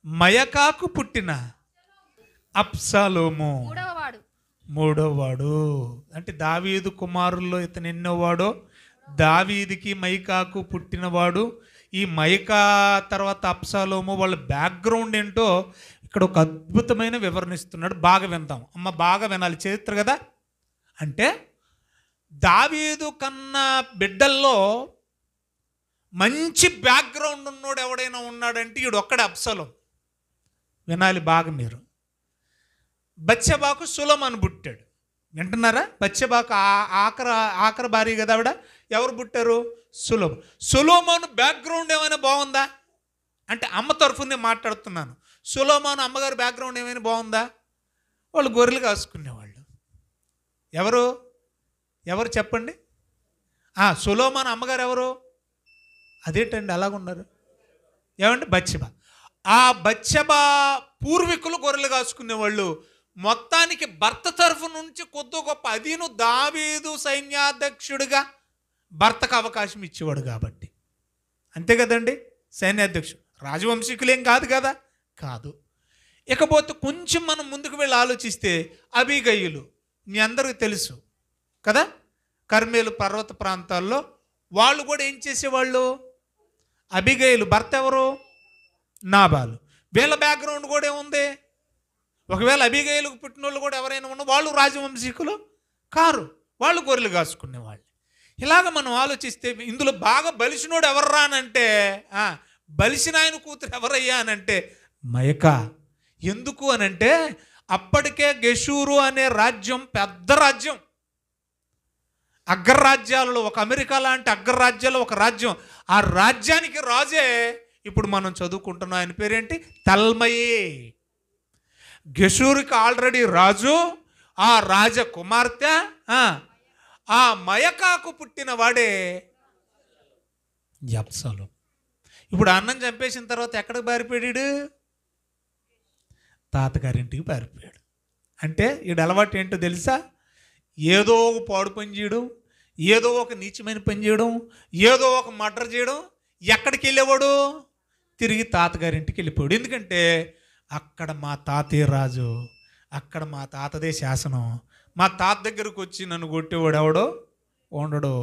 మయకాకు పుట్టిన అబ్షాలోము మూడోవాడు. అంటే దావీదు కుమారుల్లో ఇతను ఎన్నోవాడో, దావీదుకి మైకాకు పుట్టినవాడు. ఈ మైకా తర్వాత అబ్షాలోము వాళ్ళ బ్యాక్గ్రౌండ్ ఏంటో ఇక్కడ ఒక అద్భుతమైన వివరణ ఇస్తున్నాడు. బాగా విందాం అమ్మ, బాగా వినాలి, చరిత్ర కదా. అంటే దావీదు కన్న బిడ్డల్లో మంచి బ్యాక్గ్రౌండ్ ఉన్నోడు ఎవడైనా ఉన్నాడంటే ఈడు ఒక్కడే, అబ్షాలోము. వినాలి బాగా మీరు. బత్షెబాకు సొలొమోను పుట్టాడు. వింటున్నారా? బత్షెబాకు ఆఖరి భార్య కదా ఆవిడ. ఎవరు పుట్టారు? సొలొమోను బ్యాక్గ్రౌండ్ ఏమైనా బాగుందా అంటే, అమ్మ తరఫునే మాట్లాడుతున్నాను. సొలొమోను అమ్మగారి బ్యాక్గ్రౌండ్ ఏమైనా బాగుందా? వాళ్ళు గొర్రెలు కాసుకునేవాళ్ళు. ఎవరు చెప్పండి? సొలొమోను అమ్మగారు ఎవరు? అదేంటండి అలాగున్నారు? ఏమండి? బత్షెబా. ఆ బత్షెబా పూర్వీకులు గొర్రెలు కాసుకునేవాళ్ళు. మొత్తానికి భర్త తరఫు నుంచి కొద్ది గొప్ప అదీను దావీదు సైన్యాధ్యక్షుడిగా భర్తకు అవకాశం ఇచ్చేవాడు కాబట్టి. అంతే కదండి, సైన్యాధ్యక్షుడు. రాజవంశీకులేం కాదు కదా, కాదు. ఇకపోతే కొంచెం మనం ముందుకు వెళ్ళి ఆలోచిస్తే అబీగయీలు మీ అందరికీ తెలుసు కదా, కర్మేలు పర్వత ప్రాంతాల్లో వాళ్ళు కూడా ఏం చేసేవాళ్ళు? అబీగయీలు భర్త ఎవరు? నాబాలు. వీళ్ళ బ్యాక్గ్రౌండ్ కూడా ఏముంది? ఒకవేళ అబీగయీలకు పుట్టిన వాళ్ళు కూడా ఎవరైనా ఉన్నా వాళ్ళు రాజవంశీకులు కారు, వాళ్ళు గొర్రెలు కాసుకునేవాళ్ళు. ఇలాగ మనం ఆలోచిస్తే ఇందులో బాగా బలిసినోడు ఎవర్రా అనంటే బలిసిన ఆయన కూతురు ఎవరయ్యా అనంటే మయక. ఎందుకు అనంటే అప్పటికే గెషూరు అనే రాజ్యం పెద్ద రాజ్యం, అగ్రరాజ్యాలలో ఒక అమెరికా లాంటి అగ్రరాజ్యాలు ఒక రాజ్యం. ఆ రాజ్యానికి రాజే ఇప్పుడు మనం చదువుకుంటున్నాం. ఆయన పేరేంటి? తల్మయి. గెషూరుకి ఆల్రెడీ రాజు, ఆ రాజ కుమార్తె ఆ మయకాకు పుట్టిన వాడే అబ్షాలోము. ఇప్పుడు అన్నం చంపేసిన తర్వాత ఎక్కడికి పారిపోయాడు? తాతగారింటికి పారిపోయాడు. అంటే వీడు అలవాటు ఏంటో తెలుసా? ఏదో ఒక పాడు పని చేయడం, ఏదో ఒక నీచమైన పని చేయడం, ఏదో ఒక మర్డర్ చేయడం. ఎక్కడికి వెళ్ళేవాడు? తిరిగి తాతగారింటికి వెళ్ళిపోయాడు. ఎందుకంటే అక్కడ మా తాతయ్య రాజు, అక్కడ మా తాతదే శాసనం, మా తాత దగ్గరకు వచ్చి నన్ను కొట్టేవాడు ఎవడో ఉండడు.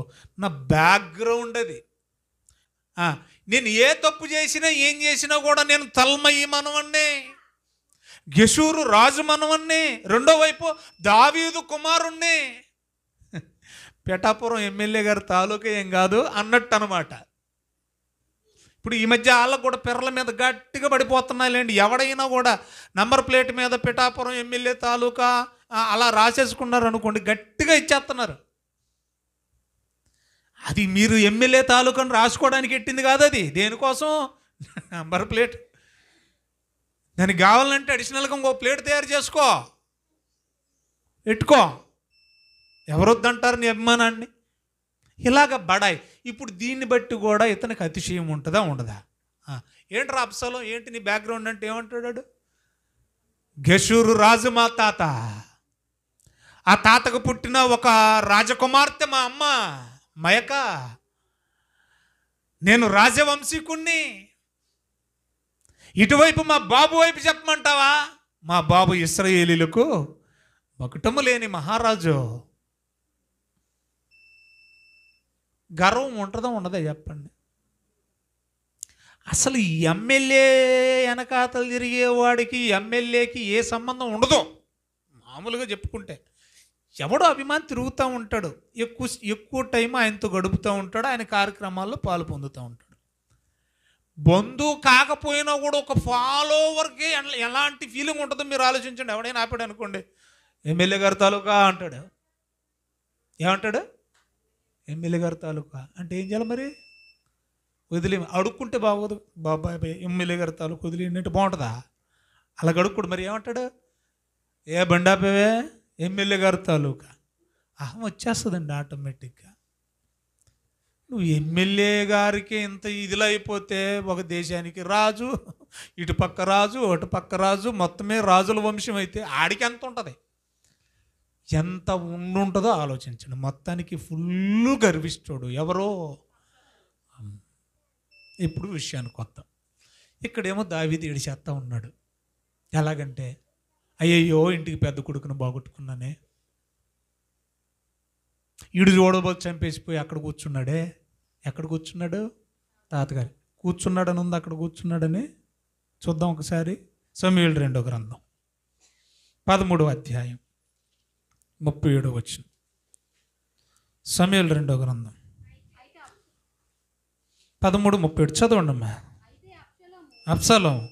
నా బ్యాక్గ్రౌండ్ అది. నేను ఏ తప్పు చేసినా ఏం చేసినా కూడా నేను తల్మయి మనవన్నే, గెషూరు రాజు మనవన్నే, రెండో వైపు దావీదు కుమారుణ్ణి. పిఠాపురం ఎమ్మెల్యే గారి తాలూకా ఏం కాదు అన్నట్టు అనమాట. ఇప్పుడు ఈ మధ్య వాళ్ళకు కూడా పిర్రల మీద గట్టిగా పడిపోతున్నాయిలేండి. ఎవడైనా కూడా నంబర్ ప్లేట్ మీద పిఠాపురం ఎమ్మెల్యే తాలూకా అలా రాసేసుకున్నారు అనుకోండి, గట్టిగా ఇచ్చేస్తున్నారు. అది మీరు ఎమ్మెల్యే తాలూకాను రాసుకోవడానికి ఎట్టింది కాదు, అది దేనికోసం? Number plate. దానికి కావాలంటే అడిషనల్గా ఇంకో ప్లేట్ తయారు చేసుకో, పెట్టుకో. ఎవరొద్దంటారు నీ అభిమానాన్ని? ఇలాగ బడాయి. ఇప్పుడు దీన్ని బట్టి కూడా ఇతనికి అతిశయం ఉంటుందా ఉండదా? ఏంట్రా అబ్షాలోము, ఏంటి నీ బ్యాక్గ్రౌండ్ అంటే ఏమంటాడు? గెషూరు రాజు మా తాత, ఆ తాతకు పుట్టిన ఒక రాజకుమార్తె మా అమ్మ మయక, నేను రాజవంశీకుణ్ణి. ఇటువైపు మా బాబు వైపు చెప్పమంటావా? మా బాబు ఇశ్రాయేలీలకు మకుటము లేని మహారాజు. గర్వం ఉంటుందా ఉండదా చెప్పండి? అసలు ఈ ఎమ్మెల్యే వెనకాతలు తిరిగేవాడికి ఎమ్మెల్యేకి ఏ సంబంధం ఉండదు. మామూలుగా చెప్పుకుంటే ఎవడో అభిమాని తిరుగుతూ ఉంటాడు, ఎక్కువ టైం ఆయనతో గడుపుతూ ఉంటాడు, ఆయన కార్యక్రమాల్లో పాలు పొందుతూ ఉంటాడు. బంధువు కాకపోయినా కూడా ఒక ఫాలోవర్కి ఎలాంటి ఫీలింగ్ ఉంటుందో మీరు ఆలోచించండి. ఎవడైనా ఆపాడు అనుకోండి, ఎమ్మెల్యే గారి తాలూకా అంటాడు. ఏమంటాడు? ఎమ్మెల్యే గారి తాలూకా అంటే ఏం చేయాలి మరి? వదిలే అడుక్కుంటే బాగోదు. బాబాయ్ ఎమ్మెల్యే గారి తాలూకా వదిలేంటే బాగుంటుందా? అలా అడుక్కోడు. మరి ఏమంటాడు? ఏ బండాపేవే ఎమ్మెల్యే గారి తాలూకా. అహం వచ్చేస్తుందండి ఆటోమేటిక్గా. నువ్వు ఎమ్మెల్యే గారికి ఇంత ఇదిలో అయిపోతే ఒక దేశానికి రాజు, ఇటు పక్క రాజు అటు పక్క రాజు, మొత్తమే రాజుల వంశం అయితే ఆడికి ఎంత ఉంటుంది? ఎంత ఉండుంటుందో ఆలోచించండి. మొత్తానికి ఫుల్ గర్విస్తాడు ఎవరో. ఇప్పుడు విషయానికి వద్దాం. ఇక్కడేమో దావీదు ఏడిచేస్తా ఉన్నాడు. ఎలాగంటే, అయ్యయ్యో ఇంటికి పెద్ద కొడుకును బాగొట్టుకున్నానే, ఈడు చూడబోతు చంపేసిపోయి అక్కడ కూర్చున్నాడే. ఎక్కడ కూర్చున్నాడు? తాతగారి కూర్చున్నాడని ఉంది, అక్కడ కూర్చున్నాడని చూద్దాం ఒకసారి. సమూయేలు 2వ గ్రంథం 13వ అధ్యాయం 37వ వచనం. సమూయేలు 2వ గ్రంథం 13:37 చదవండి అమ్మా. అబ్షాలోము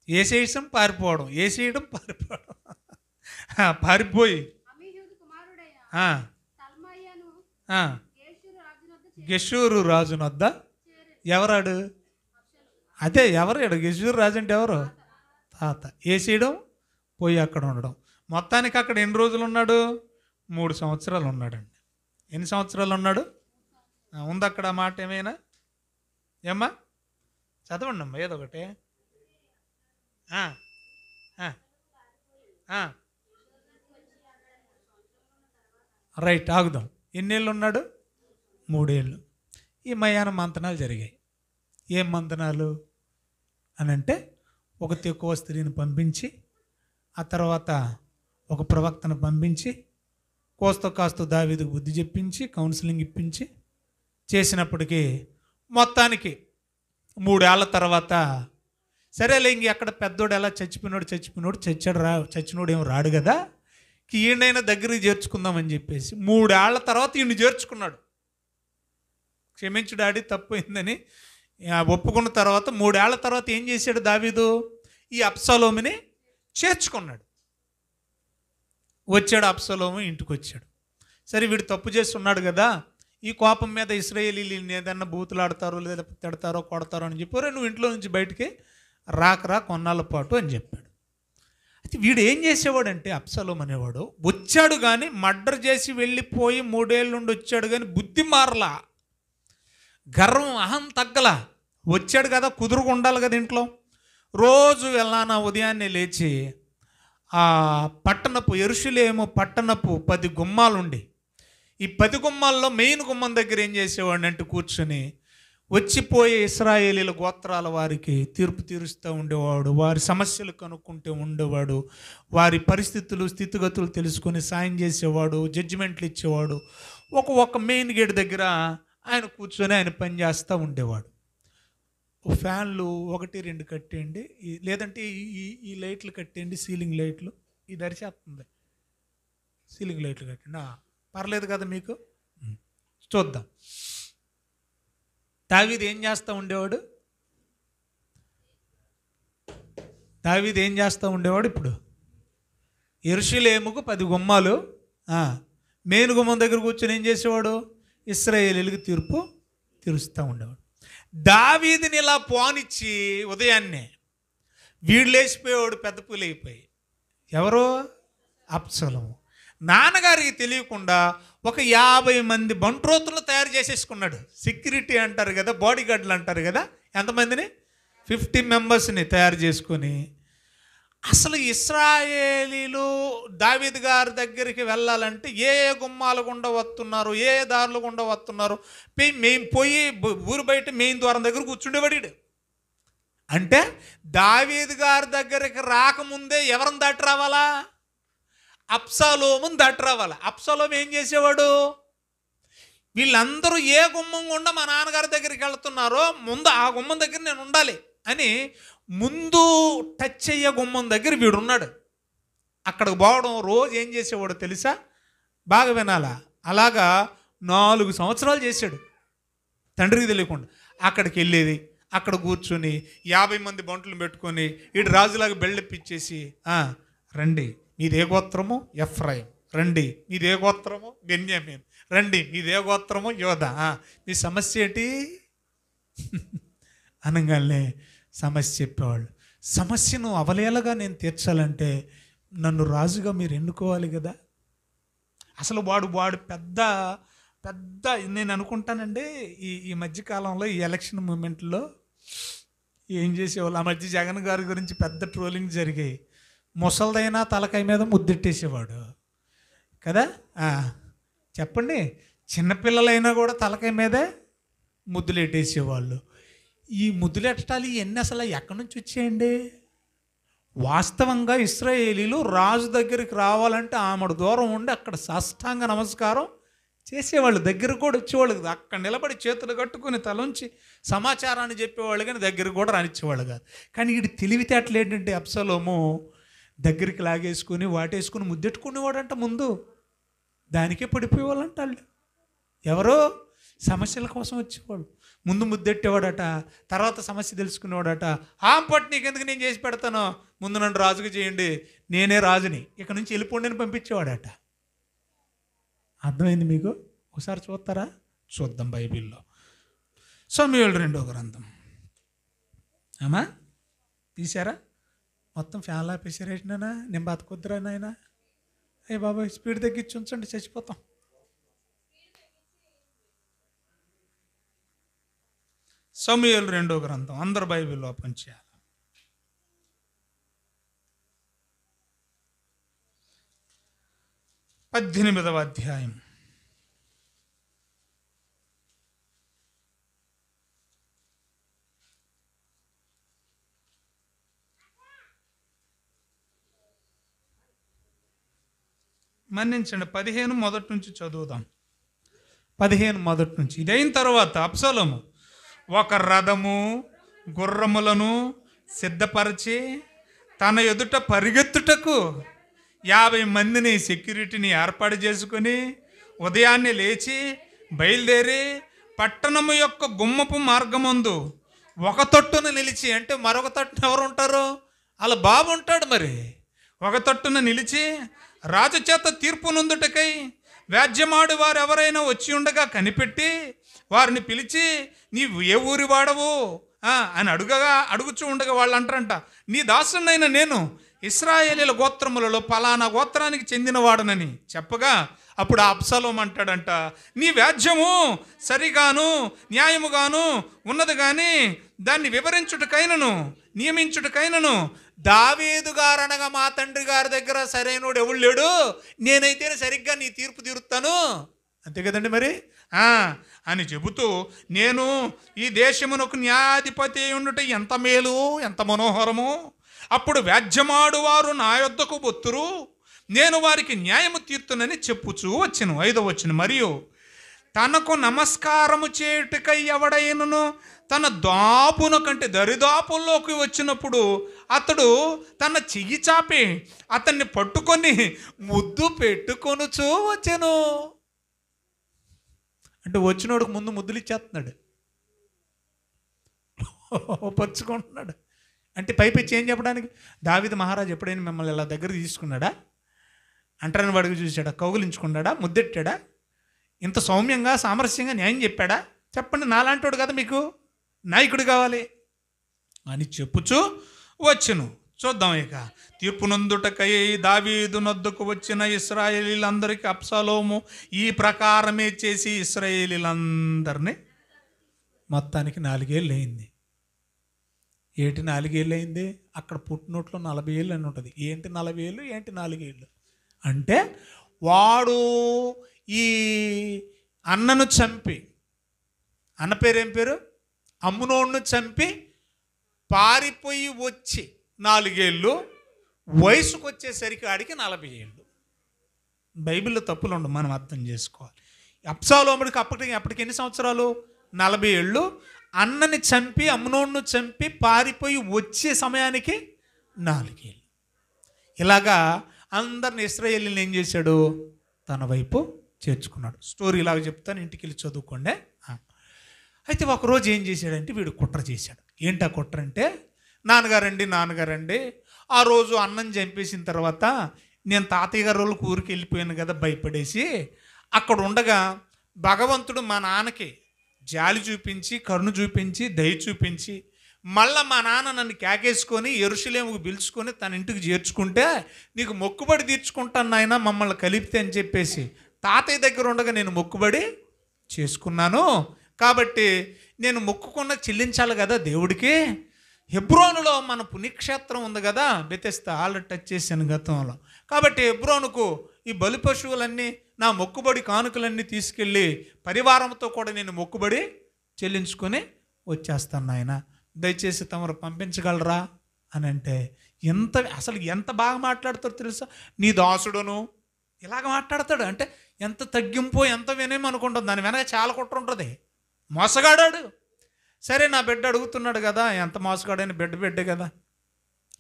ఏసేయడం పారిపోవడం, ఏసేయడం పారిపోవడం, పారిపోయి గెషూరు రాజు నొద్ద. ఎవరాడు? అదే ఎవరాడు? గెషూరు రాజు అంటే ఎవరు? తాత. ఏసేయడం, పోయి అక్కడ ఉండడం. మొత్తానికి అక్కడ ఎన్ని రోజులు ఉన్నాడు? 3 సంవత్సరాలు ఉన్నాడండి. ఎన్ని సంవత్సరాలు ఉన్నాడు? ఉంది అక్కడ మాట ఏమైనా? ఏమ్మా చదవండి అమ్మా ఏదో ఒకటి. రైట్, ఆగుదాం. ఎన్నేళ్ళు ఉన్నాడు? 3 ఏళ్ళు. ఈ మయాన మంతనాలు జరిగాయి. ఏం మంతనాలు అని అంటే, ఒక తెక్కువ స్త్రీని పంపించి, ఆ తర్వాత ఒక ప్రవక్తను పంపించి, కాస్త దావీదుకు బుద్ధి చెప్పించి, కౌన్సిలింగ్ ఇప్పించి చేసినప్పటికీ మొత్తానికి 3 ఏళ్ల తర్వాత సరేలే ఇంక ఎక్కడ పెద్దోడు ఎలా చచ్చిపోయినోడు చచ్చినోడు ఏమో రాడు కదా, ఈయనైనా దగ్గరికి చేర్చుకుందామని చెప్పేసి 3 ఏళ్ల తర్వాత ఈయన్ని చేర్చుకున్నాడు. క్షమించు డాడీ తప్పైందని ఒప్పుకున్న తర్వాత 3 ఏళ్ల తర్వాత ఏం చేశాడు దావీదు? ఈ అబ్షాలోముని చేర్చుకున్నాడు. వచ్చాడు అబ్షాలోము, ఇంటికి వచ్చాడు. సరే వీడు తప్పు చేస్తున్నాడు కదా, ఈ కోపం మీద ఇశ్రాయేలీలు ఏదన్నా బూతులాడతారో లేదా తిడతారో కొడతారో అని చెప్పారు, నువ్వు ఇంట్లో నుంచి బయటికి రాకరా కొన్నాళ్ళ పాటు అని చెప్పాడు. అయితే వీడు ఏం చేసేవాడంటే అబ్షాలోము అనేవాడు వచ్చాడు కానీ మర్డర్ చేసి వెళ్ళిపోయి 3 ఏళ్ళ నుండి వచ్చాడు కానీ బుద్ధి మారలా, గర్వం అహం తగ్గలా. వచ్చాడు కదా, కుదురుగా ఉండాలి కదా ఇంట్లో. రోజు వెళ్ళానా ఉదయాన్నే లేచి ఆ పట్టణపు యెరూషలేము పట్టణపు 10 గుమ్మాలుండి, ఈ 10 గుమ్మాల్లో మెయిన్ గుమ్మం దగ్గర ఏం చేసేవాడిని అంటే కూర్చొని వచ్చిపోయే ఇశ్రాయేలీల గోత్రాల వారికి తీర్పు తీరుస్తూ ఉండేవాడు, వారి సమస్యలు కనుక్కుంటూ ఉండేవాడు, వారి పరిస్థితులు స్థితిగతులు తెలుసుకొని సాయం చేసేవాడు, జడ్జిమెంట్లు ఇచ్చేవాడు. ఒక మెయిన్ గేట్ దగ్గర ఆయన కూర్చొని ఆయన పని చేస్తూ ఉండేవాడు. ఫ్యాన్లు 1-2 కట్టేయండి, లేదంటే ఈ లైట్లు కట్టేయండి, సీలింగ్ లైట్లు, ఇది అరిచేస్తుంది, సీలింగ్ లైట్లు కట్టండి, పర్లేదు కదా మీకు. చూద్దాం దావీదు ఏం చేస్తూ ఉండేవాడు. దావీదు ఏం చేస్తూ ఉండేవాడు? ఇప్పుడు యెరూషలేముకు 10 గుమ్మాలు, మెయిన్ గుమ్మం దగ్గర కూర్చొని ఏం చేసేవాడు? ఇశ్రాయేలీలకు తీర్పు తీరుస్తూ ఉండేవాడు. దావీదుని ఇలా పోనిచ్చి ఉదయాన్నే వీడు లేచిపోయేవాడు, పెద్ద పూలు అయిపోయి. ఎవరు? అబ్షాలోము. నాన్నగారికి తెలియకుండా ఒక 50 మంది బంట్రోతులను తయారు చేసేసుకున్నాడు. సెక్యూరిటీ అంటారు కదా, బాడీ గార్డులు అంటారు కదా, ఎంతమందిని? 50 మెంబర్స్ని తయారు చేసుకొని అసలు ఇశ్రాయేలీలు దావీదు గారి దగ్గరికి వెళ్ళాలంటే ఏ గుమ్మాలు గుండా వస్తున్నారు, ఏ దారులు గుండా వస్తున్నారు, మేము పోయి ఊరు బయట మెయిన్ ద్వారం దగ్గర కూర్చుండేవాడు. అంటే దావీదు గారి దగ్గరికి రాకముందే ఎవరిని దాటి రావాలా? అబ్షాలోముని దాటి రావాలా. అబ్షాలోము ఏం చేసేవాడు? వీళ్ళందరూ ఏ గుమ్మం గుండా మా నాన్నగారి దగ్గరికి వెళ్తున్నారో ముందు ఆ గుమ్మం దగ్గర నేను ఉండాలి అని ముందు టచ్ అయ్యే గుమ్మం దగ్గర వీడున్నాడు. అక్కడికి పోవడం రోజు ఏం చేసేవాడు తెలుసా? బాగా వినాలా. అలాగా 4 సంవత్సరాలు చేశాడు తండ్రికి తెలియకుండా. అక్కడికి వెళ్ళేది, అక్కడ కూర్చొని 50 మంది బంటులు పెట్టుకొని ఇటు రాజులాగా బెళ్ళెప్పిచ్చేసి, రండి మీదే గోత్రము ఎఫ్రాయిం, రండి మీదే గోత్రము బెన్యామీన్, రండి మీదే గోత్రము యోధా, మీ సమస్య ఏంటి అనగానే సమస్య చెప్పేవాళ్ళు. సమస్యను అవలేలగా నేను తీర్చాలంటే నన్ను రాజుగా మీరు ఎన్నుకోవాలి కదా. అసలు వాడు పెద్ద పెద్ద నేను అనుకుంటానండి ఈ మధ్యకాలంలో ఈ ఎలక్షన్ మూమెంట్లో ఏం చేసేవాళ్ళు. ఆ మధ్య జగన్ గారి గురించి పెద్ద ట్రోలింగ్ జరిగాయి. ముసలిదైనా తలకాయ మీద ముద్దెట్టేసేవాడు కదా. చెప్పండి, చిన్నపిల్లలైనా కూడా తలకాయ మీదే ముద్దులు ఎట్టేసేవాళ్ళు. ఈ ముద్దులెట్టాలి ఇవన్నీ అసలు ఎక్కడి నుంచి వచ్చాయండి? వాస్తవంగా ఇశ్రాయేలీలు రాజు దగ్గరికి రావాలంటే ఆమెడు దూరం ఉండి అక్కడ సాష్టాంగ నమస్కారం చేసేవాళ్ళు, దగ్గర కూడా వచ్చేవాళ్ళు కదా. అక్కడ నిలబడి చేతులు కట్టుకుని తలంచి సమాచారాన్ని చెప్పేవాళ్ళు కానీ దగ్గర కూడా రానిచ్చేవాళ్ళు కాదు. కానీ వీడి తెలివితేటలు ఏంటంటే అబ్షాలోము దగ్గరికి లాగేసుకుని వాటేసుకుని ముద్దెట్టుకునేవాడంట. ముందు దానికే పడిపోయేవాళ్ళంట వాళ్ళు. ఎవరో సమస్యల కోసం వచ్చేవాళ్ళు. ముందు ముద్దెట్టేవాడట, తర్వాత సమస్య తెలుసుకునేవాడట. పట్టు నీకెందుకు నేను చేసి పెడతాను, ముందు నన్ను రాజుగా చేయండి, నేనే రాజుని, ఇక నుంచి వెళ్ళిపోండి అని పంపించేవాడట. అర్థమైంది మీకు? ఒకసారి చూస్తారా? చూద్దాం బైబిల్లో. సమూయేలు 2వ గ్రంథం. అమ్మా తీసారా? మొత్తం ఫ్యాన్లు ఆపేసారేనా? నేను బతకొద్దురా నాయన. అయ్యి బాబాయ్ స్పీడ్ తగ్గించి ఉంచండి, చచ్చిపోతాం. సమూయేలు 2వ గ్రంథం అందరు బైబిల్లో ఓపెన్ చేయాలి. పద్దెనిమిదవ అధ్యాయం. మన్నించండి, 15 మొదటి నుంచి చదువుదాం. 15 మొదటి నుంచి. ఇదైన తర్వాత అబ్షాలోము ఒక రథము గుర్రములను సిద్ధపరిచి తన ఎదుట పరిగెత్తుటకు 50 మందిని సెక్యూరిటీని ఏర్పాటు చేసుకొని ఉదయాన్నే లేచి బయలుదేరి పట్టణము యొక్క గుమ్మపు మార్గమందు ఒక తొట్టున నిలిచి, అంటే మరొక తట్టున ఎవరు ఉంటారు? వాళ్ళ బాబు ఉంటాడు. మరి ఒక తట్టున నిలిచి రాజు చేత తీర్పు నొందుటకై వ్యాజ్యమాడు వారు ఎవరైనా వచ్చి ఉండగా కనిపెట్టి వారిని పిలిచి, నీవు ఏ ఊరి వాడవు అని అడుగుచూ ఉండగా వాళ్ళు అంటారంట, నీ దాసునైన నేను ఇశ్రాయేలీల గోత్రములలో పలానా గోత్రానికి చెందినవాడనని చెప్పగా, అప్పుడు అబ్షాలోము అంటాడంట, నీ వ్యాజ్యము సరిగాను న్యాయముగాను ఉన్నది, కానీ దాన్ని వివరించుటకైనను నియమించుటకైనను దావీదు గారు అనగా మా తండ్రి గారి దగ్గర సరైనోడు ఎవడు లేడు, నేనైతే సరిగ్గా నీ తీర్పు తీరుస్తాను, అంతే కదండి మరి అని చెబుతూ, నేను ఈ దేశమునకు న్యాయాధిపతి ఉండుట ఎంత మేలు, ఎంత మనోహరము. అప్పుడు వ్యాజ్యమాడు వారు నా యొద్దకు బొత్తురు, నేను వారికి న్యాయము తీర్తునని చెప్పుచూ వచ్చెను. 5వ వచనం, మరియు తనకు నమస్కారము చేయుటకై ఎవడైనను తన దాపున కంటే దరిదాపుల్లోకి వచ్చినప్పుడు అతడు తన చెయ్యి చాపి అతన్ని పట్టుకొని ముద్దు పెట్టుకొనుచూ వచ్చెను. అంటే వచ్చినోడికి ముందు ముద్దులు ఇచ్చేస్తున్నాడు, పరుచుకుంటున్నాడు. అంటే పైపెచ్చి ఏం చెప్పడానికి? దావీదు మహారాజు ఎప్పుడైనా మిమ్మల్ని ఇలా దగ్గరికి తీసుకున్నాడా? అంటరాని వాడికి చూశాడా? కౌగులించుకున్నాడా? ముద్దెట్టాడా? ఇంత సౌమ్యంగా సామరస్యంగా న్యాయం చెప్పాడా? చెప్పండి, నాలాంటోడు కదా మీకు నాయకుడు కావాలి అని చెప్పుచూ వచ్చును. చూద్దాం ఇక. తీర్పునందుటకై దావీదు నొద్దకు వచ్చిన ఇశ్రాయేలీలందరికీ అబ్షాలోము ఈ ప్రకారమే చేసి ఇశ్రాయేలీలందరినీ మొత్తానికి 4 ఏళ్ళు అయింది. ఏంటి 4 ఏళ్ళు అయింది? అక్కడ పుట్టినోట్లో 40 ఏళ్ళు అని ఉంటుంది. ఏంటి 40 ఏళ్ళు, ఏంటి 4 ఏళ్ళు అంటే, వాడు ఈ అన్నను చంపి, అన్న పేరేం పేరు? అమ్నోనును చంపి పారిపోయి వచ్చి 4 ఏళ్ళు, వయసుకు వచ్చేసరికి ఆడికి 40 ఏళ్ళు. బైబిల్లో తప్పులు ఉండవు, మనం అర్థం చేసుకోవాలి. అబ్షాలోముడికి అప్పటికి ఎన్ని సంవత్సరాలు? 40 ఏళ్ళు. అన్నని చంపి అమ్నోనును చంపి పారిపోయి వచ్చే సమయానికి 4 ఏళ్ళు. ఇలాగా అందరిని ఇశ్రాయేలీని ఏం చేశాడు? తన వైపు చేర్చుకున్నాడు. స్టోరీ ఇలాగ చెప్తాను, ఇంటికి వెళ్ళి చదువుకోండి. అయితే ఒకరోజు ఏం చేశాడంటే వీడు కుట్ర చేశాడు. ఏంటా కుట్ర అంటే, నాన్నగారండి ఆ రోజు అన్నం చంపేసిన తర్వాత నేను తాతయ్య గారి వాళ్ళకి ఊరికి వెళ్ళిపోయాను కదా భయపడేసి, అక్కడ ఉండగా భగవంతుడు మా నాన్నకి జాలి చూపించి, కరుణ చూపించి, దయ చూపించి, మళ్ళీ మా నాన్న నన్ను కేకేసుకొని యెరూషలేముకు పిలుచుకొని తన ఇంటికి చేర్చుకుంటే, నీకు మొక్కుబడి తీర్చుకుంటాను నాయన మమ్మల్ని కలిపితే అని చెప్పేసి తాతయ్య దగ్గర ఉండగా నేను మొక్కుబడి చేసుకున్నాను. కాబట్టి నేను మొక్కుకున్న చెల్లించాలి కదా దేవుడికి. హెబ్రోనులో మన పుణ్యక్షేత్రం ఉంది కదా, బెతెస్దా, ఆల్రెడీ టచ్ చేశాను గతంలో. కాబట్టి హెబ్రోనుకు ఈ బలి పశువులన్నీ, నా మొక్కుబడి కానుకలన్నీ తీసుకెళ్ళి పరివారంతో కూడా నేను మొక్కుబడి చెల్లించుకొని వచ్చేస్తాను నాయన, దయచేసి తమరు పంపించగలరా అని అంటే, అసలు ఎంత బాగా మాట్లాడతారో తెలుసా? నీ దాసుడును ఇలాగ మాట్లాడతాడు. అంటే ఎంత తగ్గింపో, ఎంత వినేమో అనుకుంటుంది. దాని వెనక చాలా కుట్ర ఉంటుంది. మోసగాడాడు. సరే నా బిడ్డ అడుగుతున్నాడు కదా, ఎంత మోసగాడైన బిడ్డే కదా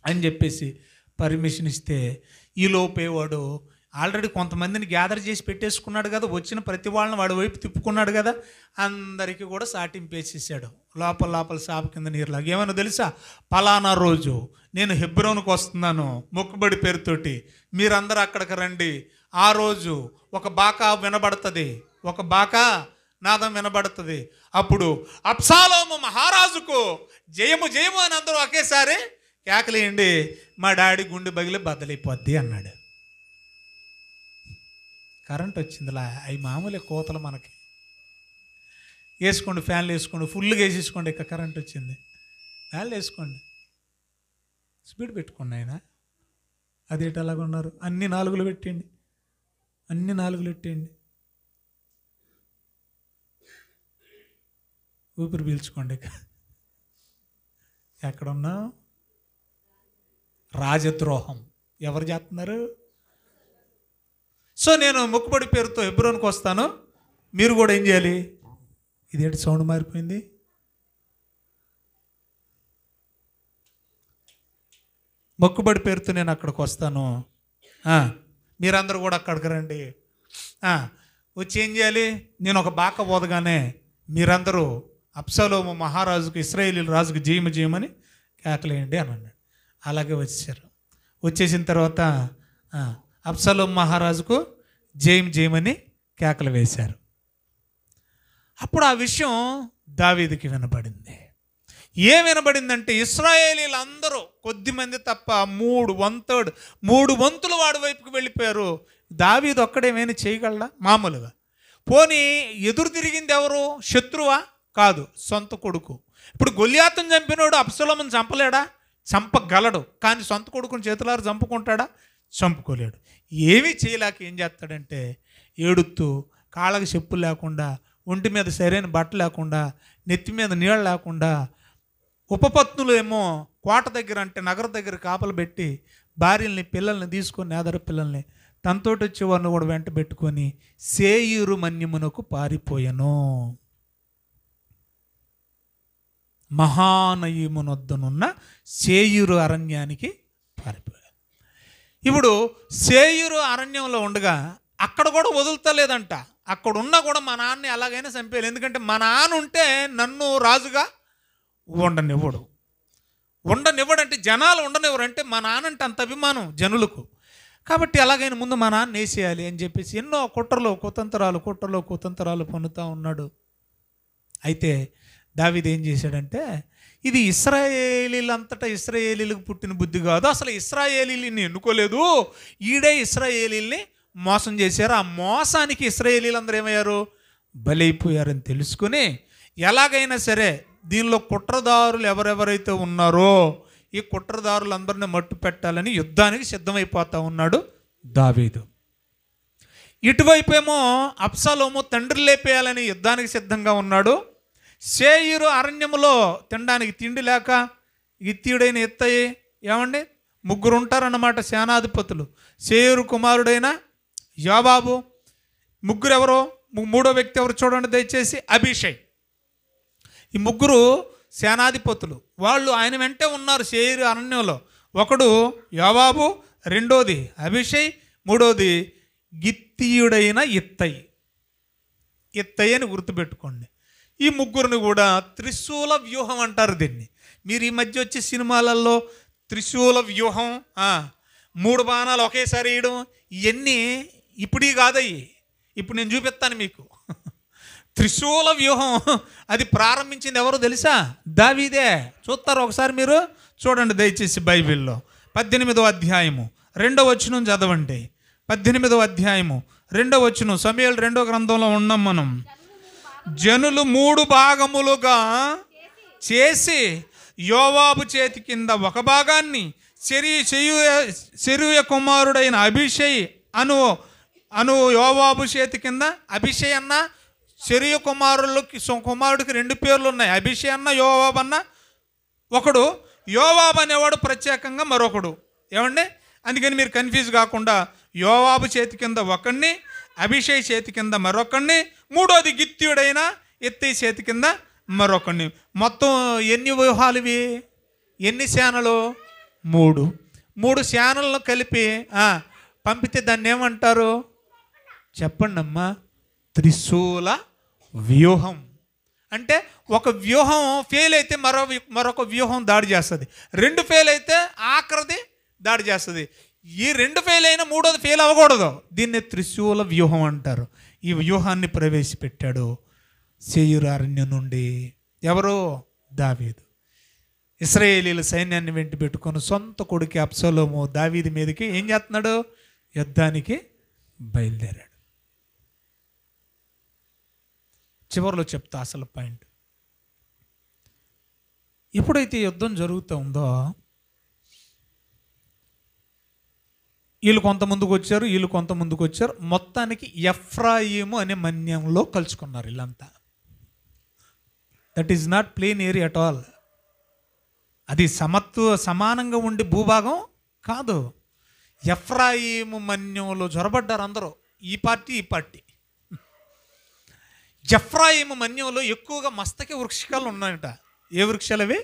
అని చెప్పేసి పర్మిషన్ ఇస్తే, ఈలోపే వాడు ఆల్రెడీ కొంతమందిని గ్యాదర్ చేసి పెట్టేసుకున్నాడు కదా, వచ్చిన ప్రతి వాళ్ళని వాడి వైపు తిప్పుకున్నాడు కదా, అందరికీ కూడా సాటింపేసేసాడు. లోపల సాపు కింద నీరులాగా. ఏమన్నా తెలుసా? పలానా రోజు నేను హెబ్రోనుకు వస్తున్నాను మొక్కుబడి పేరుతోటి, మీరందరూ అక్కడికి రండి. ఆ రోజు ఒక బాకా వినబడుతుంది, ఒక బాకా నాదం వినబడుతుంది. అప్పుడు అబ్షాలోము మహారాజుకు జయము జయము అని అందరూ ఒకేసారి కేకలేయండి, మా డాడీ గుండె బగిలి బద్దలైపోద్ది అన్నాడు. కరెంట్ వచ్చిందిలా. అవి మామూలే కోతలు మనకి. వేసుకోండి, ఫ్యాన్లు వేసుకోండి, ఫుల్గా వేసేసుకోండి. ఇక కరెంట్ వచ్చింది, ఫ్యాన్లు వేసుకోండి, స్పీడ్ పెట్టుకోండి. ఆయన అదేంటి అలాగ ఉన్నారు? అన్ని 4 పెట్టండి, అన్ని 4 పెట్టండి. ఊపిరి పీల్చుకోండి. ఇక ఎక్కడున్నా రాజద్రోహం ఎవరు చేస్తున్నారు? సో నేను మొక్కుబడి పేరుతో హెబ్రోనుకు వస్తాను, మీరు కూడా ఏం చేయాలి? ఇదేంటి సౌండ్ మారిపోయింది? మొక్కుబడి పేరుతో నేను అక్కడికి వస్తాను, మీరందరూ కూడా అక్కడికి రండి. వచ్చి ఏం చేయాలి? నేను ఒక బాక పోదగానే మీరందరూ అబ్షాలోము మహారాజుకు ఇశ్రాయేలీయుల రాజుకు జయము జయమని కేకలేయండి అని అన్నాడు. అలాగే వచ్చారు. వచ్చేసిన తర్వాత అబ్షాలోము మహారాజుకు జయం జయమని కేకలు వేశారు. అప్పుడు ఆ విషయం దావీదుకి వినబడింది. ఏం వినబడిందంటే ఇశ్రాయేలీలందరూ కొద్దిమంది తప్ప 3 వంతులు వాడి వైపుకి వెళ్ళిపోయారు. దావీదు ఒక్కడేమైనా చేయగలడా? మామూలుగా. పోనీ ఎదురు తిరిగింది ఎవరు? శత్రువా? కాదు, సొంత కొడుకు. ఇప్పుడు గొల్యాతుని చంపినోడు అబ్షాలోమును చంపలేడా? చంపగలడు. కానీ సొంత కొడుకుని చేతులారు చంపుకుంటాడా? చంపుకోలేడు. ఏమీ చేయలేక ఏం చేస్తాడంటే ఏడుస్తూ, కాళ్ళకి చెప్పులు లేకుండా, ఒంటి మీద సరైన బట్ట లేకుండా, నెత్తి మీద నీళ్ళు లేకుండా, ఉపపత్నులు ఏమో కోట దగ్గర అంటే నగర దగ్గర కాపలు పెట్టి భార్యల్ని పిల్లల్ని తీసుకొని ఆధార పిల్లల్ని తనతోటి వచ్చేవారిని కూడా వెంట పెట్టుకొని సేయీరు మన్యమునకు పారిపోయాను. మహానయీమునొద్దనున్న సేయీరు అరణ్యానికి పారిపోయాను. ఇప్పుడు సేయీరు అరణ్యంలో ఉండగా అక్కడ కూడా వదులుతలేదంట. అక్కడున్నా కూడా మా నాన్నని ఎలాగైనా చంపేయాలి, ఎందుకంటే మా నాన్న ఉంటే నన్ను రాజుగా ఉండనివ్వడంటే జనాలు ఉండనివ్వరు. అంటే మా నాన్న అంటే అంత అభిమానం జనులకు. కాబట్టి ఎలాగైనా ముందు మా నాన్న వేసేయాలి అని చెప్పేసి ఎన్నో కుట్రలో కుతంత్రాలు పన్నుతూ ఉన్నాడు. అయితే దావీదు ఏం చేశాడంటే, ఇది ఇశ్రాయేలీలంతటా ఇశ్రాయేలీలకు పుట్టిన బుద్ధి కాదు, అసలు ఇశ్రాయేలీని ఎన్నుకోలేదు, ఈడే ఇశ్రాయేలీల్ని మోసం చేశారు. ఆ మోసానికి ఇశ్రాయేలీలందరూ ఏమయ్యారు? బలైపోయారని తెలుసుకుని ఎలాగైనా సరే దీనిలో కుట్రదారులు ఎవరెవరైతే ఉన్నారో ఈ కుట్రదారులందరినీ మట్టు పెట్టాలని యుద్ధానికి సిద్ధమైపోతూ ఉన్నాడు దావీదు. ఇటువైపేమో అబ్షాలోము తండ్రి లేపేయాలని యుద్ధానికి సిద్ధంగా ఉన్నాడు. సేయీరు అరణ్యములో తినడానికి తిండి లేక గిత్తీయుడైన ఇత్తయి ఏమండి 3 ఉంటారన్నమాట సేనాధిపతులు. సేయీరు కుమారుడైన యోవాబు, 3 ఎవరో, 3వ వ్యక్తి ఎవరు చూడండి దయచేసి, అబీషై. ఈ 3 సేనాధిపతులు. వాళ్ళు ఆయన వెంటే ఉన్నారు సేయీరు అరణ్యంలో. ఒకడు యోవాబు, 2వది అబీషై, 3వది గిత్తీయుడైన ఇత్తయి. అని గుర్తుపెట్టుకోండి. ఈ 3 కూడా త్రిశూల వ్యూహం అంటారు దీన్ని. మీరు ఈ మధ్య వచ్చే సినిమాలలో త్రిశూల వ్యూహం, 3 బాణాలు ఒకేసారి వేయడం, ఇవన్నీ ఇప్పుడు కాదయ్యి. ఇప్పుడు నేను చూపిస్తాను మీకు. త్రిశూల వ్యూహం అది ప్రారంభించింది ఎవరో తెలుసా? దావీదే. చూస్తారు ఒకసారి, మీరు చూడండి దయచేసి బైబిల్లో 18వ అధ్యాయము 2వ వచనం చదవండి. 18వ అధ్యాయము 2వ వచనం, సమూయేలు 2వ గ్రంథంలో ఉన్నాం మనం. జనులు 3 భాగములుగా చేసి యోవాబు చేతి కింద ఒక భాగాన్ని, సెరూయ కుమారుడైన అబీషై అను యోవాబు చేతి కింద, అబీషై అన్న సెరూయ కుమారుడికి 2 పేర్లు ఉన్నాయి, అబీషై అన్న యోవాబు అన్న. ఒకడు యోవాబు అనేవాడు ప్రత్యేకంగా, మరొకడు ఏమండి. అందుకని మీరు కన్ఫ్యూజ్ కాకుండా యోవాబు చేతి కింద ఒకడిని, అబీషై చేతి కింద మరొకడిని, 3వది గిత్తీయుడైన ఇత్తయి చేతి కింద మరొకడిని. మొత్తం ఎన్ని వ్యూహాలు ఇవి? ఎన్ని సేనలు? 3 సేనలను కలిపి పంపితే దాన్ని ఏమంటారు చెప్పండి అమ్మా? త్రిశూల వ్యూహం. అంటే ఒక వ్యూహం ఫెయిల్ అయితే మరొక వ్యూహం దాడి చేస్తుంది, 2 ఫెయిల్ అయితే ఆఖరిది దాడి చేస్తుంది. ఈ 2 ఫెయిల్ అయినా 3వది ఫెయిల్ అవ్వకూడదు. దీన్ని త్రిశూల వ్యూహం అంటారు. ఈ వ్యూహాన్ని ప్రవేశపెట్టాడు సేయీరు అరణ్యం నుండి ఎవరు? దావీదు. ఇశ్రాయేలీల సైన్యాన్ని వెంట పెట్టుకొని సొంత కొడుకు అబ్షాలోము దావీదు మీదకి ఏం చేస్తున్నాడు? యుద్ధానికి బయలుదేరాడు. చివరిలో చెప్తా అసలు పాయింట్. ఎప్పుడైతే యుద్ధం జరుగుతూ ఉందో వీళ్ళు కొంత ముందుకు వచ్చారు, మొత్తానికి ఎఫ్రాయిము అనే మన్యంలో కలుసుకున్నారు వీళ్ళంతా. That is not plain area at all. అది సమానంగా ఉండే భూభాగం కాదు. ఎఫ్రాయిము మన్యంలో జొరబడ్డారు అందరూ, ఈ పార్టీ. ఎఫ్రాయిము మన్యంలో ఎక్కువగా మస్తక వృక్షాలు ఉన్నాయట. ఏ వృక్షాలు అవి?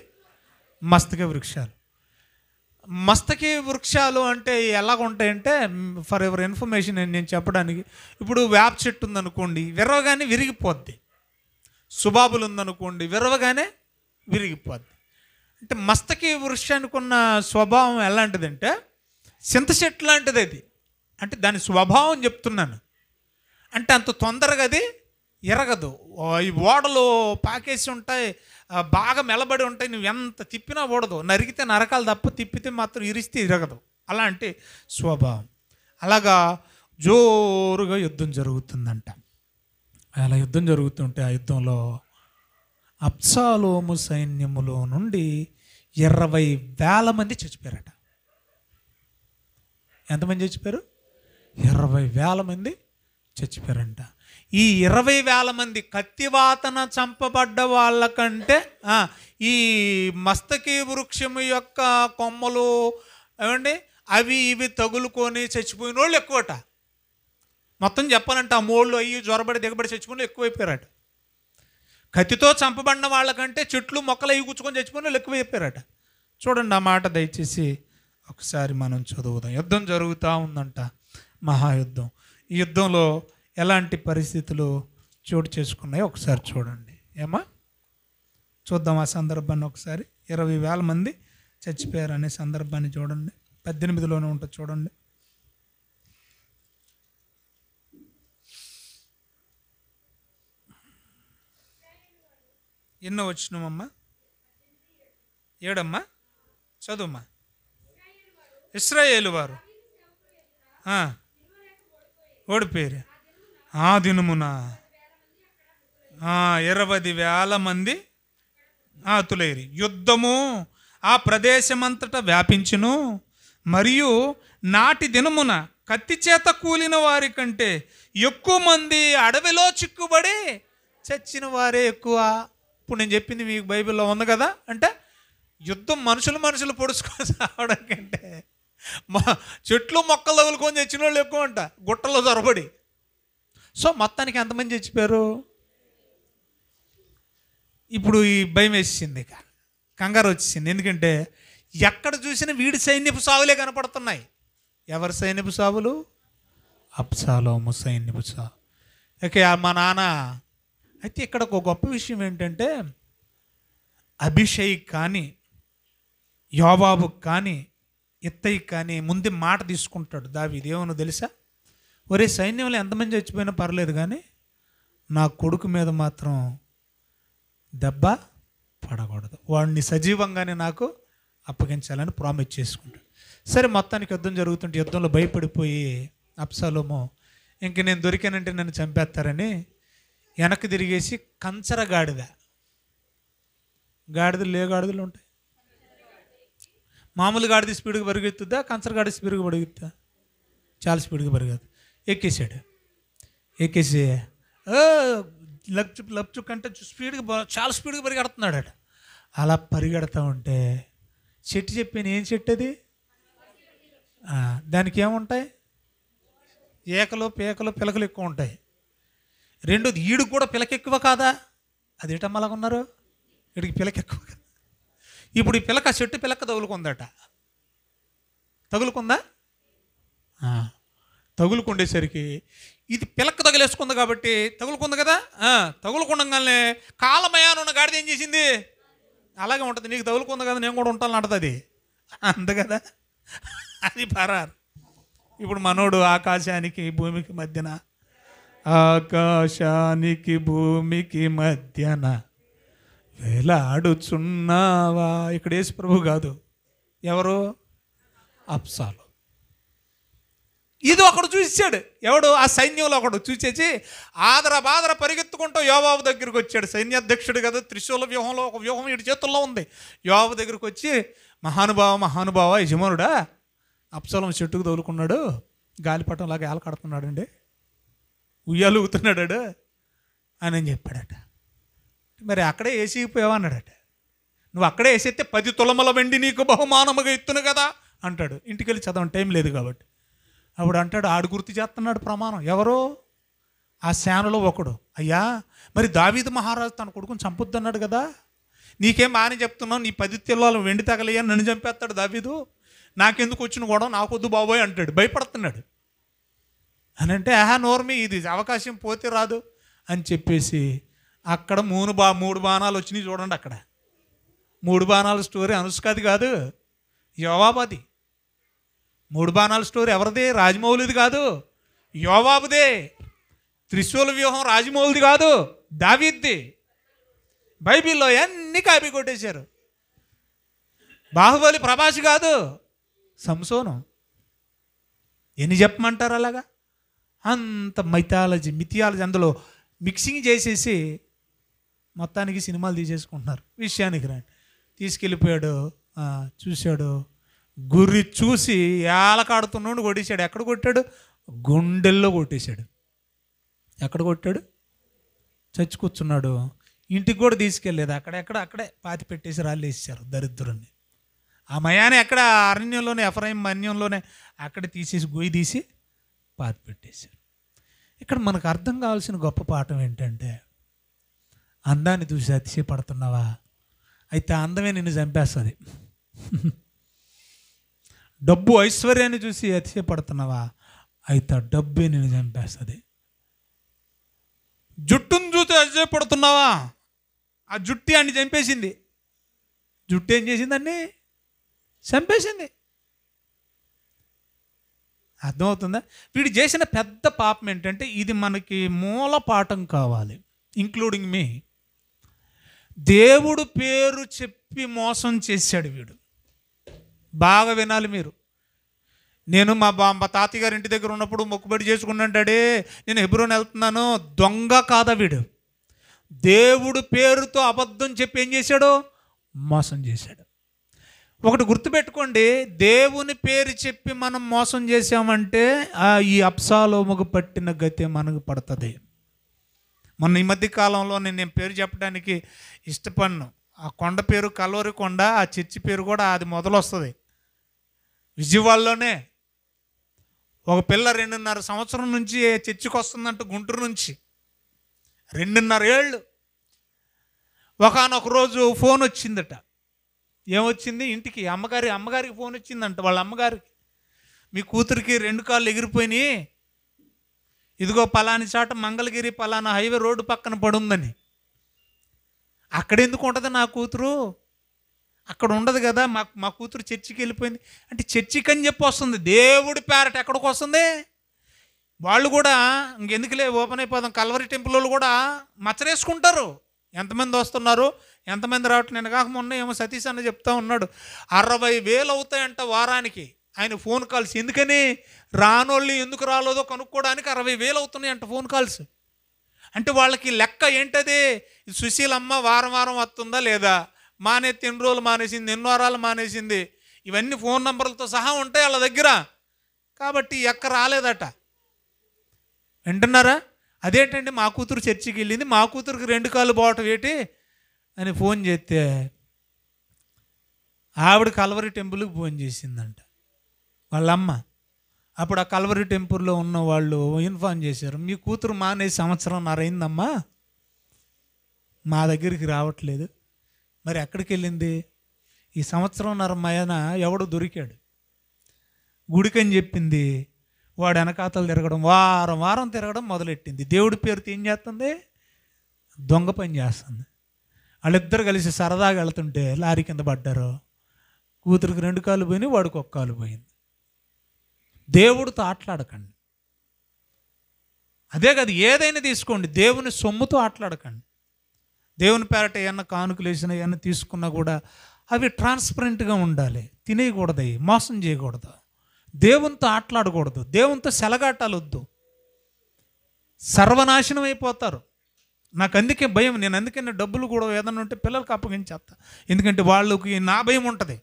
మస్తక వృక్షాలు. మస్తకి వృక్షాలు అంటే ఎలాగ ఉంటాయంటే, ఫర్ ఎవర్ ఇన్ఫర్మేషన్ నేను చెప్పడానికి, ఇప్పుడు వేప చెట్టు ఉందనుకోండి, విరవగానే విరిగిపోద్ది. సుబాబులు ఉందనుకోండి, విరవగానే విరిగిపోద్ది. అంటే మస్తకి వృక్షానికి ఉన్న స్వభావం ఎలాంటిదంటే చింత చెట్టు లాంటిది అది. అంటే దాని స్వభావం చెప్తున్నాను. అంటే అంత తొందరగా అది ఎరగదు. ఈ ఓడలు పాకేసి ఉంటాయి, బాగా మెలబడి ఉంటాయి, నువ్వు ఎంత తిప్పినా ఓడదు. నరికితే నరకాలు తప్ప, తిప్పితే మాత్రం ఇరిస్తే ఇరగదు. అలాంటి స్వభావం. అలాగా జోరుగా యుద్ధం జరుగుతుందంట. అలా యుద్ధం జరుగుతుంటే ఆ యుద్ధంలో అబ్షాలోము సైన్యములో నుండి 20,000 మంది చచ్చిపోయారట. ఎంతమంది చచ్చిపోయారు? 20,000 మంది చచ్చిపోయారంట. ఈ 20,000 మంది కత్తివాతన చంపబడ్డ వాళ్ళకంటే ఈ మస్తకి వృక్షము యొక్క కొమ్మలు ఏమండి అవి ఇవి తగులుకొని చచ్చిపోయిన వాళ్ళు ఎక్కువట. మొత్తం చెప్పాలంటే ఆ మోళ్ళు అయ్యి జ్వరబడి దిగబడి చచ్చిపోయిన ఎక్కువైపోయారట. కత్తితో చంపబడిన వాళ్ళకంటే చెట్లు మొక్కలు అవి కూర్చుకొని చచ్చిపోయిన వాళ్ళు ఎక్కువైపోయారట. చూడండి ఆ మాట దయచేసి ఒకసారి మనం చదువుదాం. యుద్ధం జరుగుతూ ఉందంట, మహాయుద్ధం. ఈ యుద్ధంలో ఎలాంటి పరిస్థితులు చోటు చేసుకున్నాయో ఒకసారి చూడండి. ఏమా చూద్దాం ఆ సందర్భాన్ని ఒకసారి. 20,000 మంది చచ్చిపోయారు అనే సందర్భాన్ని చూడండి. 18లోనే ఉంటుంది చూడండి. ఎన్నో వచ్చినామమ్మా? 7 చదువుమ్మా. ఇశ్రాయేలు వారు ఓడిపోయారు. ఆ దినమున 20,000 మంది ఆతులైరి. యుద్ధము ఆ ప్రదేశమంతటా వ్యాపించును. మరియు నాటి దినమున కత్తి చేత కూలిన వారి కంటే ఎక్కువ మంది అడవిలో చిక్కుబడి చచ్చిన వారే ఎక్కువ. ఇప్పుడు నేను చెప్పింది మీకు బైబిల్లో ఉంది కదా. అంటే యుద్ధం మనుషులు పొడుచుకొని రావడం కంటే చెట్లు మొక్కలు తగులుకొని చచ్చిన వాళ్ళు ఎక్కువ అంట, గుట్టలో దొరబడి. సో మొత్తానికి ఎంతమంది చచ్చిపోయారు? ఇప్పుడు ఈ భయం వేసింది, ఇక కంగారు వచ్చేసింది. ఎందుకంటే ఎక్కడ చూసినా వీడి సైన్యపు సావులే కనపడుతున్నాయి. ఎవరి సైన్యపు సావులు? అబ్షాలోము సైన్యపు సావు. ఓకే, మా నాన్న. అయితే ఇక్కడ ఒక గొప్ప విషయం ఏంటంటే అభిషేక్ కానీ యోవాబు కానీ ఇత్తయి కానీ ముందే మాట తీసుకుంటాడు దావీదు. ఏమో తెలుసా? ఒరే సైన్యంలో ఎంతమంది చచ్చిపోయినా పర్లేదు, కానీ నా కొడుకు మీద మాత్రం దెబ్బ పడకూడదు, వాడిని సజీవంగానే నాకు అప్పగించాలని ప్రామిస్ చేసుకుంటాడు. సరే, మొత్తానికి యుద్ధం జరుగుతుంటే యుద్ధంలో భయపడిపోయి అబ్షాలోము ఇంక నేను దొరికానంటే నన్ను చంపేస్తారని వెనక్కి తిరిగేసి కంచర గాడిదలు ఉంటాయి. మామూలు గాడిద స్పీడ్గా పరిగెత్తుద్దా? కంచర గాడిద స్పీడ్గా పరిగెత్తా? చాలా స్పీడ్గా పరిగెత్తు. ఎక్కేసాడు. ఎక్కేసి లప్చుక్ అంటే చాలా స్పీడ్గా పరిగెడుతున్నాడు. అలా పరిగెడతా ఉంటే చెట్టు చెప్పాను. ఏం చెట్టు అది? దానికి ఏముంటాయి? ఏకలు పేకలు పిలకలు ఎక్కువ ఉంటాయి. రెండోది ఈడు కూడా పిలక ఎక్కువ కాదా? అదేటమ్మా అలాగ ఉన్నారు, వీడికి పిలక ఎక్కువ కదా. ఇప్పుడు ఈ పిలక చెట్టు పిలక తగులుకుందట. తగులుకుందా? తగులుకుండేసరికి ఇది పిలక తగిలేసుకుంది కాబట్టి తగులుకుంది కదా. తగులుకుండగానే కాలమయాన ఉన్న గాడిద ఏం చేసింది? అలాగే ఉంటుంది, నీకు తగులుకుంది కదా నేను కూడా ఉంటాను అంటది. అది అంత కదా, అది పరారు. ఇప్పుడు మనోడు ఆకాశానికి భూమికి మధ్యన వేలాడుచున్నావా. ఇక్కడ యేసు ప్రభు కాదు, ఎవరు? అబ్షాలోము. ఇది ఒకడు చూసాడు. ఎవడు? ఆ సైన్యంలో ఒకడు చూసేసి బాదర పరిగెత్తుకుంటూ యోవాబు దగ్గరికి వచ్చాడు. సైన్యాధ్యక్షుడు కదా, త్రిశూల వ్యూహంలో ఒక వ్యూహం వీడి చేతుల్లో ఉంది. యోవాబు దగ్గరికి వచ్చి మహానుభావ యజమానుడా, అబ్షాలోము చెట్టుకు తగులుకున్నాడు, గాలిపటంలాగా ఏలకడుతున్నాడండి, ఉయ్యాలు ఊగుతున్నాడు అని చెప్పాడట. మరి అక్కడే వేసిపోయావా అన్నాడట. నువ్వు అక్కడే వేసేస్తే 10 తులముల వెండి నీకు బహుమానముగా ఇత్తును కదా అంటాడు. ఇంటికి వెళ్ళి చదవని టైం లేదు కాబట్టి. అప్పుడు అంటాడు, ఆడు గుర్తు చేస్తున్నాడు ప్రమాణం. ఎవరో ఆ సేనలో ఒకడు, అయ్యా మరి దావీదు మహారాజు తన కొడుకుని చంపొద్దు అన్నాడు కదా, నీకేం బాగానే చెప్తున్నావు, నీ 10 తులాలు వెండి తగలయ్యా, నన్ను చంపేస్తాడు దావీదు, నాకెందుకు వచ్చిన గొడవ, నాకొద్దు బాబోయ్ అంటాడు. భయపడుతున్నాడు. అని అంటే నోర్మి, ఇది అవకాశం పోతే రాదు అని చెప్పేసి అక్కడ మూడు బాణాలు వచ్చినాయి చూడండి. అక్కడ 3 బాణాల స్టోరీ అనుష్కది కాదు, యోవాబది. 3 బాణాల స్టోరీ ఎవరిది? రాజమౌళిది కాదు, యోవాబుదే. త్రిశూల వ్యూహం రాజమౌళిది కాదు, దావీద్ది. బైబిల్లో అన్ని కాపీ కొట్టేశారు. బాహుబలి ప్రభాస్ కాదు, సంసోను. ఎన్ని చెప్పమంటారు అలాగా? అంత మిథియాలజీ అందులో మిక్సింగ్ చేసేసి మొత్తానికి సినిమాలు తీసేసుకుంటున్నారు. విషయానికి రండి. తీసుకెళ్ళిపోయాడు, చూశాడు, గురి చూసి ఏలకాడుతున్నాడు, కొట్టేశాడు. ఎక్కడ కొట్టాడు? గుండెల్లో కొట్టేశాడు. ఎక్కడ కొట్టాడు? చచ్చి కూర్చున్నాడు. ఇంటికి కూడా తీసుకెళ్ళలేదు. అక్కడే పాతి పెట్టేసి రాళ్ళు వేసేసారు దరిద్రుని. ఆ మయాన్ని ఎక్కడ అరణ్యంలోనే, ఎఫ్రాయిం మన్యంలోనే అక్కడ తీసేసి గొయ్యి తీసి పాతి పెట్టేశారు. ఇక్కడ మనకు అర్థం కావాల్సిన గొప్ప పాఠం ఏంటంటే, అందాన్ని చూసి అతిశయపడుతున్నావా? అయితే అందమే నిన్ను చంపేస్తుంది. డబ్బు ఐశ్వర్యాన్ని చూసి అతిశయపడుతున్నావా? అయితే ఆ డబ్బే నిన్ను చంపేస్తుంది. జుట్టును చూసి అతిశయపడుతున్నావా? ఆ జుట్టి అన్ని చంపేసింది. జుట్టు ఏం చేసిందండి? చంపేసింది. అర్థమవుతుందా? వీడు చేసిన పెద్ద పాపం ఏంటంటే, ఇది మనకి మూల పాఠం కావాలి, ఇంక్లూడింగ్ మీ. దేవుడు పేరు చెప్పి మోసం చేశాడు వీడు. బాగా వినాలి మీరు. నేను మా తాతయ్య గారి ఇంటి దగ్గర ఉన్నప్పుడు మొక్కుబడి చేసుకున్నాడే, నేను హెబ్రోన్ వెళ్తున్నాను. దొంగ కాదా వీడు? దేవుడు పేరుతో అబద్ధం చెప్పి ఏం చేశాడు? మోసం చేశాడు. ఒకటి గుర్తుపెట్టుకోండి, దేవుని పేరు చెప్పి మనం మోసం చేసామంటే ఈ అబ్షాలోముకు పట్టిన గతి మనకు పడుతుంది. మొన్న ఈ మధ్య కాలంలో నేను పేరు చెప్పడానికి ఇష్టపడను. ఆ కొండ పేరు కల్వరి కొండ, ఆ చర్చి పేరు కూడా అది మొదలొస్తుంది. విజయవాడలోనే ఒక పిల్ల 2.5 సంవత్సరం నుంచి చర్చికి వస్తుందంట, గుంటూరు నుంచి. 2.5 ఏళ్ళు. ఒకానొక రోజు ఫోన్ వచ్చిందట. ఏమొచ్చింది? ఇంటికి అమ్మగారికి ఫోన్ వచ్చిందంట. వాళ్ళ అమ్మగారికి, మీ కూతురికి 2 కాళ్ళు ఎగిరిపోయినాయి, ఇదిగో పలాని చాట మంగళగిరి పలానా హైవే రోడ్డు పక్కన పడుందని. అక్కడ ఎందుకు ఉంటుంది నా కూతురు? అక్కడ ఉండదు కదా. మా కూతురు చర్చికి వెళ్ళిపోయింది అంటే చర్చికి అని చెప్పి వస్తుంది. దేవుడి పేరట ఎక్కడికి వస్తుంది? వాళ్ళు కూడా ఇంకెందుకులే ఓపెన్ అయిపోదాం, కల్వరి టెంపుల్ వాళ్ళు కూడా మచ్చరేసుకుంటారు. ఎంతమంది వస్తున్నారు, ఎంతమంది రావట్లేదు. నేను కాక మొన్న ఏమో సతీష్ అన్న చెప్తా ఉన్నాడు, 60,000 అవుతాయంట వారానికి ఆయన ఫోన్ కాల్స్. ఎందుకని? రానోళ్ళు ఎందుకు రాలేదో కనుక్కోవడానికి 60,000 అవుతున్నాయంట ఫోన్ కాల్స్. అంటే వాళ్ళకి లెక్క ఏంటది? సుశీలమ్మ వారం వస్తుందా లేదా, మానేసి ఎన్ని రోజులు మానేసింది, ఎన్ని వారాలు మానేసింది, ఇవన్నీ ఫోన్ నంబర్లతో సహా ఉంటాయి వాళ్ళ దగ్గర. కాబట్టి ఎక్క రాలేదట. వింటున్నారా? అదేంటంటే మా కూతురు చర్చికి వెళ్ళింది, మా కూతురికి 2 కాళ్ళు పోవటం ఏంటి అని ఫోన్ చేస్తే ఆవిడ కల్వరి టెంపుల్కి ఫోన్ చేసిందంట వాళ్ళమ్మ. అప్పుడు ఆ కల్వరి టెంపుల్లో ఉన్న వాళ్ళు ఇన్ఫార్మ్ చేశారు, మీ కూతురు మానేసి 1.5 సంవత్సరం అయిందమ్మా, మా దగ్గరికి రావట్లేదు. మరి ఎక్కడికి వెళ్ళింది? ఈ 1.5 సంవత్సరం మయన ఎవడో దొరికాడు, గుడికని చెప్పింది. వాడు వెనకాతలు తిరగడం, వారం తిరగడం మొదలెట్టింది. దేవుడి పేరుతో ఏం చేస్తుంది? దొంగ పని చేస్తుంది. వాళ్ళిద్దరు కలిసి సరదాగా వెళ్తుంటే లారీ కింద పడ్డారు. కూతురికి 2 కాళ్ళు పోయినాయి, వాడికి 1 కాలు పోయింది. దేవుడితో ఆటలాడకండి. అదే కదా, ఏదైనా తీసుకోండి, దేవుని సొమ్ముతో ఆటలాడకండి. దేవుని పేరట ఏమన్నా కానుకలు వేసినా ఏమన్నా తీసుకున్నా కూడా అవి ట్రాన్స్పరెంట్గా ఉండాలి. తినేయకూడదు, మోసం చేయకూడదు, దేవునితో ఆటలాడకూడదు, దేవునితో సెలగాటాలు వద్దు, సర్వనాశనం అయిపోతారు. నాకు అందుకే భయం. నేను అందుకనే డబ్బులు కూడా ఏదన్నా ఉంటే పిల్లలకి అప్పగించేస్తా. ఎందుకంటే వాళ్ళకి నా భయం ఉంటుంది.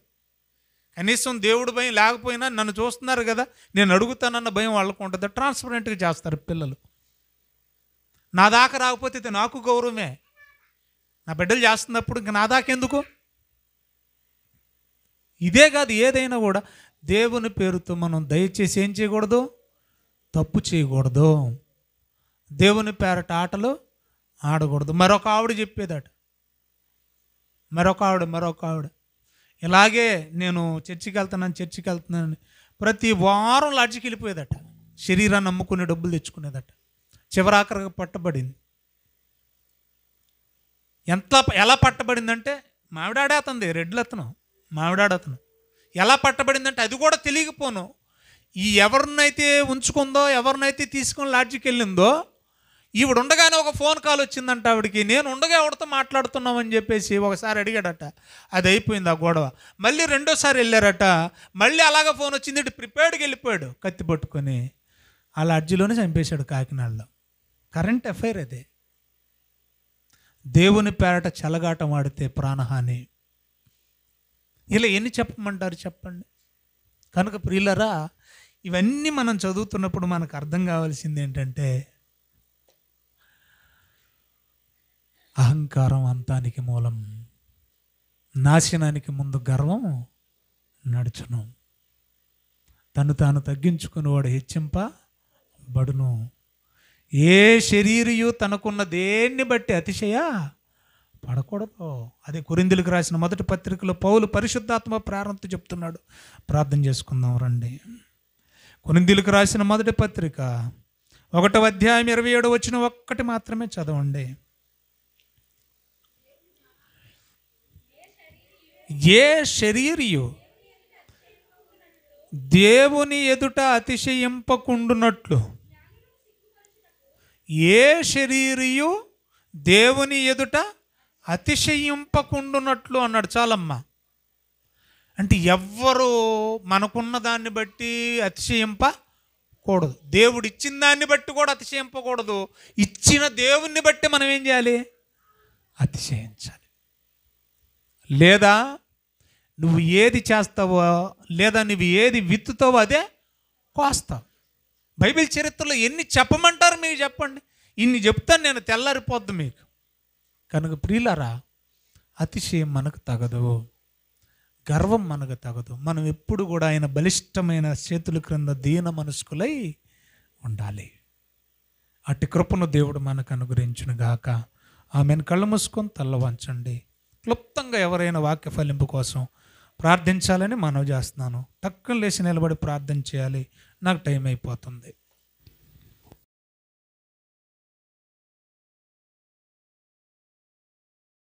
కనీసం దేవుడు భయం లేకపోయినా నన్ను చూస్తున్నారు కదా, నేను అడుగుతానన్న భయం వాళ్ళకు ఉంటుంది. ట్రాన్స్పరెంట్గా చేస్తారు పిల్లలు. నా దాకా రాకపోతే ఇది నాకు గౌరవమే. నా బిడ్డలు చేస్తున్నప్పుడు ఇంక నా దాకా ఎందుకు? ఇదే కాదు, ఏదైనా కూడా దేవుని పేరుతో మనం దయచేసి ఏం చేయకూడదు? తప్పు చేయకూడదు. దేవుని పేరట ఆటలు ఆడకూడదు. మరొక ఆవిడ చెప్పేదట, మరొక ఆవిడ ఇలాగే నేను చర్చికి వెళ్తున్నాను ప్రతి వారం లాడ్జికి వెళ్ళిపోయేదట. శరీరాన్ని అమ్ముకునే డబ్బులు తెచ్చుకునేదట. చివరాఖరిగా పట్టబడింది. ఎలా పట్టబడిందంటే మామిడాడే అతనిది, రెడ్లు అతను, మామిడాడు అతను. ఎలా పట్టబడిందంటే అది కూడా తెలియకపోను. ఈ ఎవరినైతే ఉంచుకుందో, ఎవరినైతే తీసుకొని లాడ్జికి వెళ్ళిందో, ఈవిడ ఉండగానే ఒక ఫోన్ కాల్ వచ్చిందంట ఆవిడికి. నేను ఉండగా ఎవరితో మాట్లాడుతున్నామని చెప్పేసి ఒకసారి అడిగాడట. అది అయిపోయింది ఆ గొడవ. మళ్ళీ రెండోసారి వెళ్ళారట. మళ్ళీ అలాగ ఫోన్ వచ్చింది. ఇటు ప్రిపేర్డ్కి వెళ్ళిపోయాడు కత్తి పట్టుకొని. ఆ లాడ్జిలోనే చంపేశాడు కాకినాడలో. కరెంట్ అఫైర్ అదే. దేవుని పేరట చెలగాటం ఆడితే ప్రాణహాని. ఇలా ఎన్ని చెప్పమంటారు చెప్పండి. కనుక ప్రియులరా, ఇవన్నీ మనం చదువుతున్నప్పుడు మనకు అర్థం కావాల్సింది ఏంటంటే, అహంకారం అంతానికి మూలం, నాశనానికి ముందు గర్వం నడుచును, తను తాను తగ్గించుకునేవాడు హెచ్చింపబడును. ఏ శరీరియు తనకున్న దేన్ని బట్టి అతిశయ పడకూడదు. అదే కొరింథీయులకు రాసిన మొదటి పత్రికలో పౌలు పరిశుద్ధాత్మ ప్రేరణతో చెప్తున్నాడు. ప్రార్థన చేసుకుందాం రండి. కొరింథీయులకు రాసిన మొదటి పత్రిక 1వ అధ్యాయం 27 వచ్చిన ఒక్కటి మాత్రమే చదవండి. ఏ శరీరియు దేవుని ఎదుట అతిశయింపకుండునట్లు, ఏ శరీరియు దేవుని ఎదుట అతిశయింపకుండునట్లు అన్నాడు. చాలమ్మా. అంటే ఎవ్వరు మనకున్న దాన్ని బట్టి అతిశయింపకూడదు. దేవుడు ఇచ్చిన దాన్ని బట్టి కూడా అతిశయింపకూడదు. ఇచ్చిన దేవుణ్ణి బట్టి మనం ఏం చేయాలి? అతిశయించాలి. లేదా నువ్వు ఏది చేస్తావో, లేదా నువ్వు ఏది విత్తుతావో అదే కోస్తావు. బైబిల్ చరిత్రలో ఎన్ని చెప్పమంటారు మీకు చెప్పండి. ఇన్ని చెప్తాను నేను, తెల్లారిపోద్దు మీకు. కనుక ప్రియులారా, అతిశయం మనకు తగదు, గర్వం మనకు తగదు. మనం ఎప్పుడు కూడా ఆయన బలిష్టమైన చేతుల క్రింద దీన మనస్కులై ఉండాలి. అట్టి కృపను దేవుడు మనకు అనుగ్రహించును గాక. ఆమెను కళ్ళు మూసుకొని తల్ల వంచండి. క్లుప్తంగా ఎవరైనా వాక్య ఫలింపు కోసం ప్రార్థించాలని మనవి చేస్తున్నాను. టక్కున లేచి నిలబడి ప్రార్థన చేయాలి. నాకు టైం అయిపోతుంది.